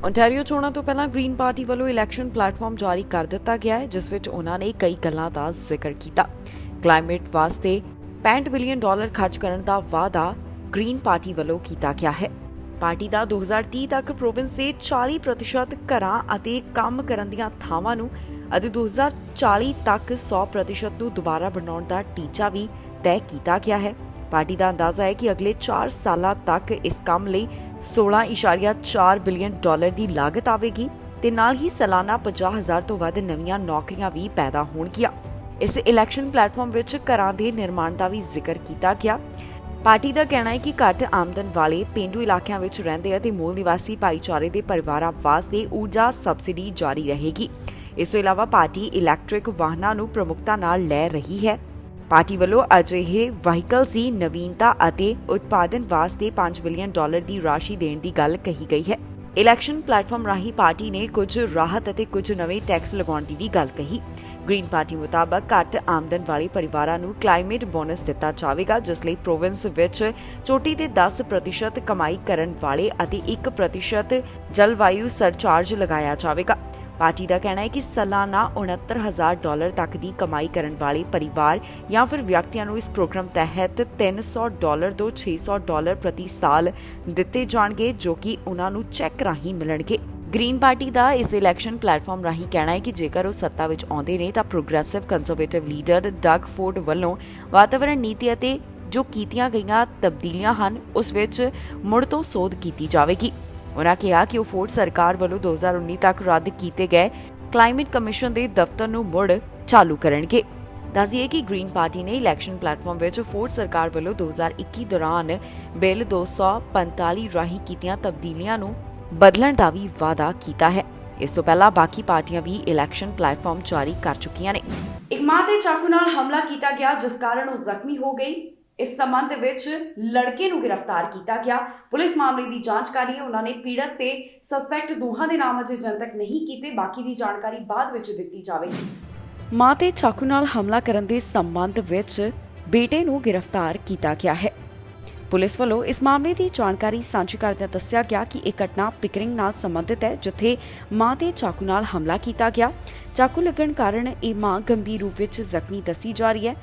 ontario ਚੋਣਾਂ ਤੋਂ ਪਹਿਲਾਂ ਗ੍ਰੀਨ ਪਾਰਟੀ ਵੱਲੋਂ ਇਲੈਕਸ਼ਨ ਪਲੇਟਫਾਰਮ ਜਾਰੀ ਕਰ ਦਿੱਤਾ ਗਿਆ ਹੈ, ਜਿਸ ਵਿੱਚ ਉਹਨਾਂ ਨੇ ਕਈ ਗੱਲਾਂ ਦਾ ਜ਼ਿਕਰ ਕੀਤਾ। ਕਲਾਈਮੇਟ ਵਾਸਤੇ $65 ਬਿਲੀਅਨ ਖਰਚ ਕਰਨ ਦਾ ਵਾਅਦਾ ਗ੍ਰੀਨ ਪਾਰਟੀ ਵੱਲੋਂ ਕੀਤਾ ਗਿਆ ਹੈ। ਪਾਰਟੀ ਦਾ 2030 ਤੱਕ ਪ੍ਰੋਵਿੰਸ ਦੇ 40% ਘਰਾਂ ਅਤੇ ਕੰਮ ਕਰਨ ਦੀਆਂ ਥਾਵਾਂ ਨੂੰ ਅਤੇ 2040 ਤੱਕ 100% ਨੂੰ ਦੁਬਾਰਾ ਬਣਾਉਣ ਦਾ ਟੀਚਾ ਵੀ ਤੈਅ ਕੀਤਾ ਗਿਆ ਹੈ। ਪਾਰਟੀ ਦਾ ਅੰਦਾਜ਼ਾ ਹੈ ਕਿ ਅਗਲੇ 4 ਸਾਲਾਂ ਤੱਕ ਇਸ ਕੰਮ ਲਈ $16.4 ਬਿਲੀਅਨ ਦੀ ਲਾਗਤ ਆਵੇਗੀ ਤੇ ਨਾਲ ਹੀ ਸਾਲਾਨਾ 50,000 ਤੋਂ ਵੱਧ ਨਵੀਆਂ ਨੌਕਰੀਆਂ ਵੀ ਪੈਦਾ ਹੋਣਗੀਆਂ। ਇਸ ਇਲੈਕਸ਼ਨ ਪਲੇਟਫਾਰਮ ਵਿੱਚ ਘਰਾਂ ਦੇ ਨਿਰਮਾਣ ਦਾ ਵੀ ਜ਼ਿਕਰ ਕੀਤਾ ਗਿਆ। ਪਾਰਟੀ ਦਾ ਕਹਿਣਾ ਹੈ ਕਿ ਘੱਟ ਆਮਦਨ ਵਾਲੇ ਪੇਂਡੂ ਇਲਾਕਿਆਂ ਵਿੱਚ ਰਹਿੰਦੇ ਅਤੇ ਮੂਲ ਨਿਵਾਸੀ ਭਾਈਚਾਰੇ ਦੇ ਪਰਿਵਾਰਾਂ ਵਾਸਤੇ ਊਰਜਾ ਸਬਸਿਡੀ ਜਾਰੀ ਰਹੇਗੀ। ਇਸ ਤੋਂ ਇਲਾਵਾ ਪਾਰਟੀ ਇਲੈਕਟ੍ਰਿਕ ਵਾਹਨਾਂ ਨੂੰ ਪ੍ਰਮੁਖਤਾ ਨਾਲ ਲੈ ਰਹੀ ਹੈ। ਪਾਰਟੀ ਵੱਲੋਂ ਅਜਿਹੇ ਵਹੀਕਲਸ ਦੀ ਨਵੀਨਤਾ ਅਤੇ ਉਤਪਾਦਨ ਵਾਸਤੇ $5 ਬਿਲੀਅਨ ਦੀ ਰਾਸ਼ੀ ਦੇਣ ਦੀ ਗੱਲ ਕਹੀ ਗਈ ਹੈ। ਇਲੈਕਸ਼ਨ ਪਲੇਟਫਾਰਮ ਰਾਹੀਂ ਪਾਰਟੀ ਨੇ ਕੁਝ ਰਾਹਤ ਅਤੇ ਕੁਝ ਨਵੇਂ ਟੈਕਸ ਲਗਾਉਣ ਦੀ ਵੀ ਗੱਲ ਕਹੀ। ਗ੍ਰੀਨ ਪਾਰਟੀ ਮੁਤਾਬਕ ਘੱਟ ਆਮਦਨ ਵਾਲੇ ਪਰਿਵਾਰਾਂ ਨੂੰ ਕਲਾਈਮੇਟ ਬੋਨਸ ਦਿੱਤਾ ਜਾਵੇਗਾ, ਜਿਸ ਲਈ ਪ੍ਰੋਵਿੰਸ ਵਿੱਚ ਚੋਟੀ ਦੇ 10% ਕਮਾਈ ਕਰਨ ਵਾਲੇ ਅਤੇ 1% ਜਲਵਾਯੂ ਸਰਚਾਰਜ ਲਗਾਇਆ ਜਾਵੇਗਾ। ਪਾਰਟੀ ਦਾ ਕਹਿਣਾ ਹੈ ਕਿ ਸਾਲਾਨਾ $69,000 ਤੱਕ ਦੀ ਕਮਾਈ ਕਰਨ ਵਾਲੇ ਪਰਿਵਾਰ ਜਾਂ ਫਿਰ ਵਿਅਕਤੀਆਂ ਨੂੰ ਇਸ ਪ੍ਰੋਗਰਾਮ ਤਹਿਤ $300 ਤੋਂ $600 ਪ੍ਰਤੀ ਸਾਲ ਦਿੱਤੇ ਜਾਣਗੇ, ਜੋ ਕਿ ਉਹਨਾਂ ਨੂੰ ਚੈੱਕ ਰਾਹੀਂ ਮਿਲਣਗੇ। ਗ੍ਰੀਨ ਪਾਰਟੀ ਦਾ ਇਸ ਇਲੈਕਸ਼ਨ ਪਲੇਟਫਾਰਮ ਰਾਹੀਂ ਕਹਿਣਾ ਹੈ ਕਿ ਜੇਕਰ ਉਹ ਸੱਤਾ ਵਿੱਚ ਆਉਂਦੇ ਨੇ ਤਾਂ progressive conservative leader Doug Ford ਵੱਲੋਂ ਵਾਤਾਵਰਣ ਨੀਤੀ ਅਤੇ ਜੋ ਕੀਤੀਆਂ ਗਈਆਂ ਤਬਦੀਲੀਆਂ ਹਨ ਉਸ ਵਿੱਚ ਮੁੜ ਤੋਂ ਸੋਧ ਕੀਤੀ ਜਾਵੇਗੀ। ਉਨ੍ਹਾਂ ਕਿਹਾ ਕਿ ਉਹ ਫੋਰਡ ਸਰਕਾਰ ਵੱਲੋਂ 2019 ਤੱਕ ਰੱਦ ਕੀਤੇ ਗਏ ਕਲਾਈਮੇਟ ਕਮਿਸ਼ਨ ਦੇ ਦਫ਼ਤਰ ਨੂੰ ਮੁੜ ਚਾਲੂ ਕਰਨਗੇ। ਦੱਸ ਦਈਏ ਕਿ ਗ੍ਰੀਨ ਪਾਰਟੀ ਨੇ ਇਲੈਕਸ਼ਨ ਪਲੇਟਫਾਰਮ ਵਿੱਚ ਫੋਰਡ ਸਰਕਾਰ ਵੱਲੋਂ 2021 ਦੌਰਾਨ ਬਿੱਲ 245 ਰਾਹੀਂ ਕੀਤੀਆਂ ਤਬਦੀਲੀਆਂ ਨੂੰ ਬਦਲਣ ਦਾ ਵੀ ਵਾਅਦਾ ਕੀਤਾ ਹੈ। ਇਸ ਤੋਂ ਪਹਿਲਾਂ ਬਾਕੀ ਪਾਰਟੀਆਂ ਵੀ ਇਲੈਕਸ਼ਨ ਪਲੇਟਫਾਰਮ ਜਾਰੀ ਕਰ ਚੁੱਕੀਆਂ ਨੇ। ਇੱਕ ਮਾਂ ਤੇ ਚਾਕੂ ਨਾਲ ਹਮਲਾ ਕੀਤਾ ਗਿਆ, ਜਿਸ ਕਾਰਨ ਉਹ ਜ਼ਖਮੀ ਹੋ ਗਈ। ਇਸ ਸੰਬੰਧ ਵਿੱਚ ਲੜਕੇ ਨੂੰ ਗ੍ਰਿਫਤਾਰ ਕੀਤਾ ਗਿਆ। ਪੁਲਿਸ ਮਾਮਲੇ ਦੀ ਜਾਂਚ ਕਰ ਰਹੀ ਹੈ। ਉਹਨਾਂ ਨੇ ਪੀੜਤ ਤੇ ਸਸਪੈਕਟ ਦੋਹਾਂ ਦੇ ਨਾਮ ਅਜੇ ਜਨਤਕ ਨਹੀਂ ਕੀਤੇ। ਬਾਕੀ ਦੀ ਜਾਣਕਾਰੀ ਬਾਅਦ ਵਿੱਚ ਦਿੱਤੀ ਜਾਵੇਗੀ। ਮਾਂ ਤੇ ਚਾਕੂ ਨਾਲ ਹਮਲਾ ਕਰਨ ਦੇ ਸੰਬੰਧ ਵਿੱਚ ਬੇਟੇ ਨੂੰ ਗ੍ਰਿਫਤਾਰ ਕੀਤਾ ਗਿਆ ਹੈ। ਪੁਲਿਸ ਵੱਲੋਂ ਇਸ ਮਾਮਲੇ ਦੀ ਜਾਣਕਾਰੀ ਸਾਂਝੀ ਕਰਦਿਆਂ ਦੱਸਿਆ ਗਿਆ ਕਿ ਇਹ ਘਟਨਾ ਪਿਕਰਿੰਗ ਨਾਲ ਸੰਬੰਧਿਤ ਹੈ, ਜਿੱਥੇ ਮਾਂ ਤੇ ਚਾਕੂ ਨਾਲ ਹਮਲਾ ਕੀਤਾ ਗਿਆ। ਚਾਕੂ ਲੱਗਣ ਕਾਰਨ ਇਹ ਮਾਂ ਗੰਭੀਰ ਰੂਪ ਵਿੱਚ ਜ਼ਖਮੀ ਦੱਸੀ ਜਾ ਰਹੀ ਹੈ।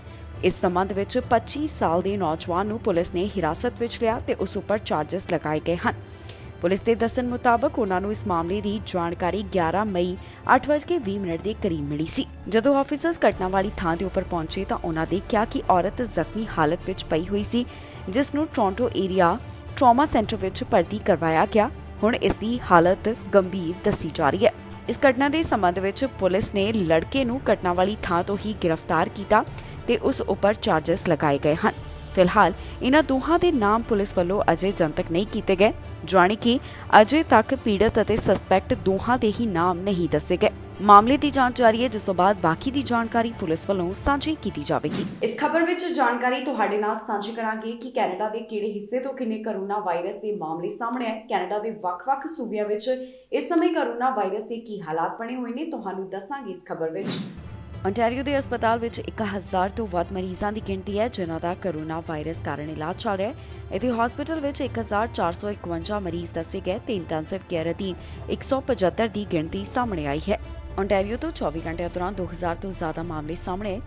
ਇਸ ਸੰਬੰਧ ਵਿੱਚ 25 ਸਾਲ ਦੇ ਨੌਜਵਾਨ ਨੂੰ ਪੁਲਿਸ ਨੇ ਹਿਰਾਸਤ ਵਿੱਚ ਲਿਆ ਤੇ ਉਸ ਉੱਪਰ ਚਾਰਜਸ ਲਗਾਏ ਗਏ ਹਨ। ਪੁਲਿਸ ਦੇ ਦੱਸਣ ਮੁਤਾਬਕ ਉਹਨਾਂ ਨੂੰ ਇਸ ਮਾਮਲੇ ਦੀ ਜਾਣਕਾਰੀ 11 ਮਈ 8:20 ਦੇ ਕਰੀਬ ਮਿਲੀ ਸੀ। ਜਦੋਂ ਆਫੀਸਰਸ ਘਟਨਾ ਵਾਲੀ ਥਾਂ ਦੇ ਉੱਪਰ ਪਹੁੰਚੇ ਤਾਂ ਉਹਨਾਂ ਦੇਖਿਆ ਕਿ ਔਰਤ ਜ਼ਖਮੀ ਹਾਲਤ ਵਿੱਚ ਪਈ ਹੋਈ ਸੀ, ਜਿਸ ਨੂੰ ਟੋਰਾਂਟੋ ਏਰੀਆ ਟਰਾਮਾ ਸੈਂਟਰ ਵਿੱਚ ਭਰਤੀ ਕਰਵਾਇਆ ਗਿਆ। ਹੁਣ ਇਸ ਦੀ ਹਾਲਤ ਗੰਭੀਰ ਦੱਸੀ ਜਾ ਰਹੀ ਹੈ। ਇਸ ਘਟਨਾ ਦੇ ਸੰਬੰਧ ਵਿੱਚ ਪੁਲਿਸ ਨੇ ਲੜਕੇ ਨੂੰ ਘਟਨਾ ਵਾਲੀ ਥਾਂ ਤੋਂ ਹੀ ਗ੍ਰਿਫਤਾਰ ਕੀਤਾ ਤੇ ਉਸ ਉੱਪਰ ਚਾਰਜਸ ਲਗਾਏ ਗਏ ਹਨ। ਫਿਲਹਾਲ ਇਹਨਾਂ ਦੋਹਾਂ ਦੇ ਨਾਮ ਪੁਲਿਸ ਵੱਲੋਂ ਅਜੇ ਜਨਤਕ ਨਹੀਂ ਕੀਤੇ ਗਏ, ਜਾਣੀ ਕਿ ਅਜੇ ਤੱਕ ਪੀੜਤ ਅਤੇ ਸਸਪੈਕਟ ਦੋਹਾਂ ਦੇ ਹੀ ਨਾਮ ਨਹੀਂ ਦੱਸੇ ਗਏ। ਮਾਮਲੇ ਦੀ ਜਾਂਚ ਜਾਰੀ ਹੈ, ਜਿਸ ਤੋਂ ਬਾਅਦ ਬਾਕੀ ਦੀ ਜਾਣਕਾਰੀ ਪੁਲਿਸ ਵੱਲੋਂ ਸਾਂਝੀ ਕੀਤੀ ਜਾਵੇਗੀ। ਇਸ ਖਬਰ ਵਿੱਚ ਜਾਣਕਾਰੀ ਤੁਹਾਡੇ ਨਾਲ ਸਾਂਝੀ ਕਰਾਂਗੇ ਕਿ ਕੈਨੇਡਾ ਦੇ ਕਿਹੜੇ ਹਿੱਸੇ ਤੋਂ ਕਿੰਨੇ ਕੋਰੋਨਾ ਵਾਇਰਸ ਦੇ ਮਾਮਲੇ ਸਾਹਮਣੇ ਆਏ। ਕੈਨੇਡਾ ਦੇ ਵੱਖ-ਵੱਖ ਸੂਬਿਆਂ ਵਿੱਚ ਇਸ ਸਮੇਂ ਕੋਰੋਨਾ ਵਾਇਰਸ ਦੇ ਕੀ ਹਾਲਾਤ ਬਣੇ ਹੋਏ ਨੇ, ਤੁਹਾਨੂੰ ਦੱਸਾਂਗੇ ਇਸ ਖਬਰ ਵਿੱਚ। ontario ਦੇ ਹਸਪਤਾਲ ਵਿੱਚ 1000 ਤੋਂ ਵੱਧ ਮਰੀਜ਼ਾਂ ਦੀ ਗਿਣਤੀ ਹੈ, ਜਿਨ੍ਹਾਂ ਦਾ ਕੋਰੋਨਾ ਵਾਇਰਸ ਕਾਰਨ ਇਲਾਜ ਚੱਲ ਰਿਹਾ ਹੈ। ਇੱਥੇ ਹਸਪਤਾਲ ਵਿੱਚ 1451 ਮਰੀਜ਼ ਦੱਸੇ ਗਏ ਤੇ ਇੰਟੈਂਸਿਵ ਕੇਅਰ ਅਧੀਨ 175 ਦੀ ਗਿਣਤੀ ਸਾਹਮਣੇ ਆਈ ਹੈ। ontario ਤੋਂ 24 ਘੰਟਿਆਂ ਦੌਰਾਨ 2000 ਤੋਂ ਜ਼ਿਆਦਾ ਮਾਮਲੇ ਸਾਹਮਣੇ ਆਏ।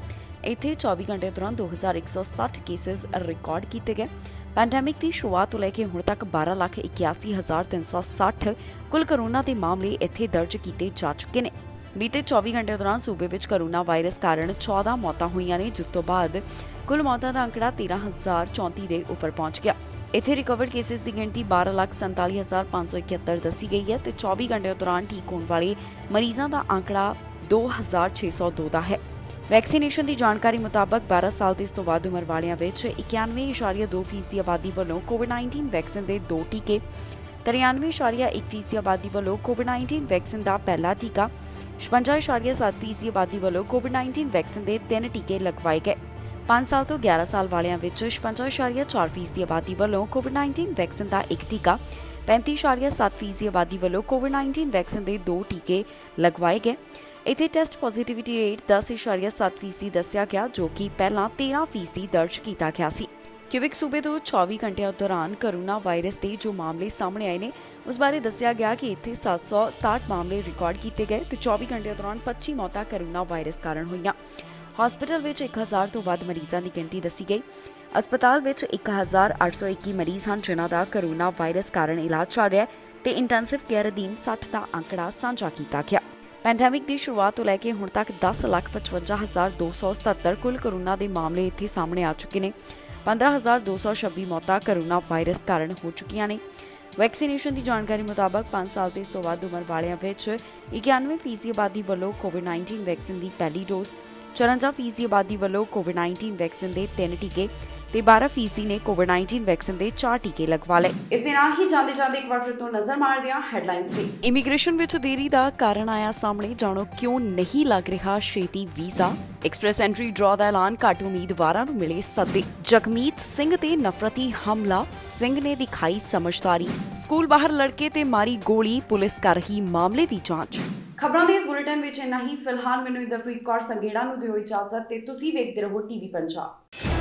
ਇੱਥੇ 24 ਘੰਟਿਆਂ ਦੌਰਾਨ 2160 ਕੇਸਿਸ ਰਿਕਾਰਡ ਕੀਤੇ ਗਏ। ਪੈਂਡੈਮਿਕ ਦੀ ਸ਼ੁਰੂਆਤ ਤੋਂ ਲੈ ਕੇ ਹੁਣ ਤੱਕ 12,81,360 ਕੁੱਲ ਕੋਰੋਨਾ ਦੇ ਮਾਮਲੇ ਇੱਥੇ ਦਰਜ ਕੀਤੇ ਜਾ ਚੁੱਕੇ ਨੇ। ਬੀਤੇ 24 ਘੰਟਿਆਂ ਦੌਰਾਨ ਸੂਬੇ ਵਿੱਚ ਕੋਰੋਨਾ ਵਾਇਰਸ ਕਾਰਨ 14 ਮੌਤਾਂ ਹੋਈਆਂ ਨੇ, ਜਿਸ ਤੋਂ ਬਾਅਦ ਕੁੱਲ ਮੌਤਾਂ ਦਾ ਅੰਕੜਾ 13,034 ਦੇ ਉੱਪਰ ਪਹੁੰਚ ਗਿਆ। ਇੱਥੇ ਰਿਕਵਰਡ ਕੇਸਿਸ ਦੀ ਗਿਣਤੀ 12,47,571 ਦੱਸੀ ਗਈ ਹੈ ਤੇ 24 ਘੰਟਿਆਂ ਦੌਰਾਨ ਠੀਕ ਹੋਣ ਵਾਲੇ ਮਰੀਜ਼ਾਂ ਦਾ ਅੰਕੜਾ 2,602 ਦਾ ਹੈ। ਵੈਕਸੀਨੇਸ਼ਨ ਦੀ ਜਾਣਕਾਰੀ ਮੁਤਾਬਕ 12 ਸਾਲ ਤੇ ਇਸ ਤੋਂ ਵੱਧ ਉਮਰ ਵਾਲਿਆਂ ਵਿੱਚ 91.2% ਦੀ ਆਬਾਦੀ ਵੱਲੋਂ ਕੋਵਿਡ-19 ਵੈਕਸੀਨ ਦੇ 2 ਟੀਕੇ, 93.1% ਆਬਾਦੀ ਵੱਲੋਂ ਕੋਵਿਡ-19 ਵੈਕਸੀਨ ਦਾ ਪਹਿਲਾ ਟੀਕਾ, 56.7% ਆਬਾਦੀ ਵੱਲੋਂ ਕੋਵਿਡ-19 ਵੈਕਸੀਨ ਦੇ 3 ਟੀਕੇ ਲਗਵਾਏ ਗਏ। 5 ਸਾਲ ਤੋਂ 11 ਸਾਲ ਵਾਲਿਆਂ ਵਿੱਚ 56.4% ਆਬਾਦੀ ਵੱਲੋਂ ਕੋਵਿਡ-19 ਵੈਕਸੀਨ ਦਾ 1 ਟੀਕਾ, 35.7% ਆਬਾਦੀ ਵੱਲੋਂ ਕੋਵਿਡ-19 ਵੈਕਸੀਨ ਦੇ 2 ਟੀਕੇ ਲਗਵਾਏ ਗਏ। ਇੱਥੇ ਟੈਸਟ ਪੋਜ਼ਿਟਿਵਿਟੀ ਰੇਟ 10.7% ਦੱਸਿਆ ਗਿਆ, ਜੋ ਕਿ ਪਹਿਲਾਂ 13% ਦਰਜ ਕੀਤਾ ਗਿਆ ਸੀ। ਕਿਊਬਿਕ ਸੂਬੇ ਤੋਂ 24 ਘੰਟਿਆਂ ਦੌਰਾਨ ਕੋਰੋਨਾ ਵਾਇਰਸ ਦੇ ਜੋ ਮਾਮਲੇ ਸਾਹਮਣੇ ਆਏ ਨੇ, ਉਸ ਬਾਰੇ ਦੱਸਿਆ ਗਿਆ ਕਿ ਇੱਥੇ 767 ਮਾਮਲੇ ਰਿਕਾਰਡ ਕੀਤੇ ਗਏ ਤੇ 24 ਘੰਟਿਆਂ ਦੌਰਾਨ 25 ਮੌਤਾਂ ਕੋਰੋਨਾ ਵਾਇਰਸ ਕਾਰਨ ਹੋਈਆਂ। ਹਸਪਤਾਲ ਵਿੱਚ 1000 ਤੋਂ ਵੱਧ ਮਰੀਜ਼ਾਂ ਦੀ ਗਿਣਤੀ ਦੱਸੀ ਗਈ। ਹਸਪਤਾਲ ਵਿੱਚ 1821 ਮਰੀਜ਼ ਹਨ, ਜਿਨ੍ਹਾਂ ਦਾ ਕੋਰੋਨਾ ਵਾਇਰਸ ਕਾਰਨ ਇਲਾਜ ਚੱਲ ਰਿਹਾ ਹੈ ਤੇ ਇੰਟੈਂਸਿਵ ਕੇਅਰ ਅਧੀਨ 60 ਦਾ ਅੰਕੜਾ ਸਾਂਝਾ ਕੀਤਾ ਗਿਆ। ਪੈਂਡੈਮਿਕ ਦੀ ਸ਼ੁਰੂਆਤ ਤੋਂ ਲੈ ਕੇ ਹੁਣ ਤੱਕ 10,55,277 ਕੁੱਲ ਕੋਰੋਨਾ ਦੇ ਮਾਮਲੇ ਇੱਥੇ ਸਾਹਮਣੇ ਆ ਚੁੱਕੇ ਨੇ। 15,226 ਮੌਤਾਂ ਕੋਰੋਨਾ ਵਾਇਰਸ ਕਾਰਨ ਹੋ ਚੁੱਕੀਆਂ ਨੇ। ਵੈਕਸੀਨੇਸ਼ਨ ਦੀ ਜਾਣਕਾਰੀ ਮੁਤਾਬਕ 5 ਸਾਲ ਤੇ ਇਸ ਤੋਂ ਵੱਧ ਉਮਰ ਵਾਲਿਆਂ ਵਿੱਚ 91% ਆਬਾਦੀ ਵੱਲੋਂ ਕੋਵਿਡ-19 ਵੈਕਸੀਨ ਦੀ ਪਹਿਲੀ ਡੋਜ਼, 54% ਆਬਾਦੀ ਵੱਲੋਂ ਕੋਵਿਡ-19 ਵੈਕਸੀਨ ਦੇ 3 ਟੀਕੇ, ਤੇ 12% ਨੇ ਕੋਵਿਡ-19 ਵੈਕਸੀਨ ਦੇ 4 ਟੀਕੇ ਲਗਵਾ ਲਏ। ਇਸ ਦੇ ਨਾਲ ਹੀ ਜਾਂਦੇ ਇੱਕ ਵਾਰ ਫਿਰ ਤੋਂ ਨਜ਼ਰ ਮਾਰਦੇ ਹਾਂ ਹੈਡਲਾਈਨਸ ਤੇ। ਇਮੀਗ੍ਰੇਸ਼ਨ ਵਿੱਚ ਦੇਰੀ ਦਾ ਕਾਰਨ ਆਇਆ ਸਾਹਮਣੇ, ਜਾਣੋ ਕਿਉਂ ਨਹੀਂ ਲੱਗ ਰਿਹਾ ਛੇਤੀ ਵੀਜ਼ਾ। ਐਕਸਪ੍ਰੈਸ ਐਂਟਰੀ ਡਰਾ ਦਾ ਐਲਾਨ, ਘੱਟ ਉਮੀਦਵਾਰਾਂ ਨੂੰ ਮਿਲੇ ਸੱਦੇ। ਜਗਮੀਤ ਸਿੰਘ ਤੇ ਨਫ਼ਰਤੀ ਹਮਲਾ, ਸਿੰਘ ਨੇ ਦਿਖਾਈ ਸਮਝਦਾਰੀ। ਸਕੂਲ ਬਾਹਰ ਲੜਕੇ ਤੇ ਮਾਰੀ ਗੋਲੀ, ਪੁਲਿਸ ਕਰ ਰਹੀ ਮਾਮਲੇ ਦੀ ਜਾਂਚ। ਖਬਰਾਂ ਦੇ ਇਸ ਬੁਲੇਟਿਨ ਵਿੱਚ ਇੰਨਾ ਹੀ। ਫਿਲਹਾਲ ਮੈਨੂੰ ਇੰਦਰਪ੍ਰੀਤ ਕੌਰ ਸੰਗੇੜਾ ਨੂੰ ਦਿਓ ਇਜਾਜ਼ਤ ਤੇ ਤੁਸੀਂ ਵੇਖਦੇ ਰਹੋ ਟੀਵੀ ਪੰਜਾਬ।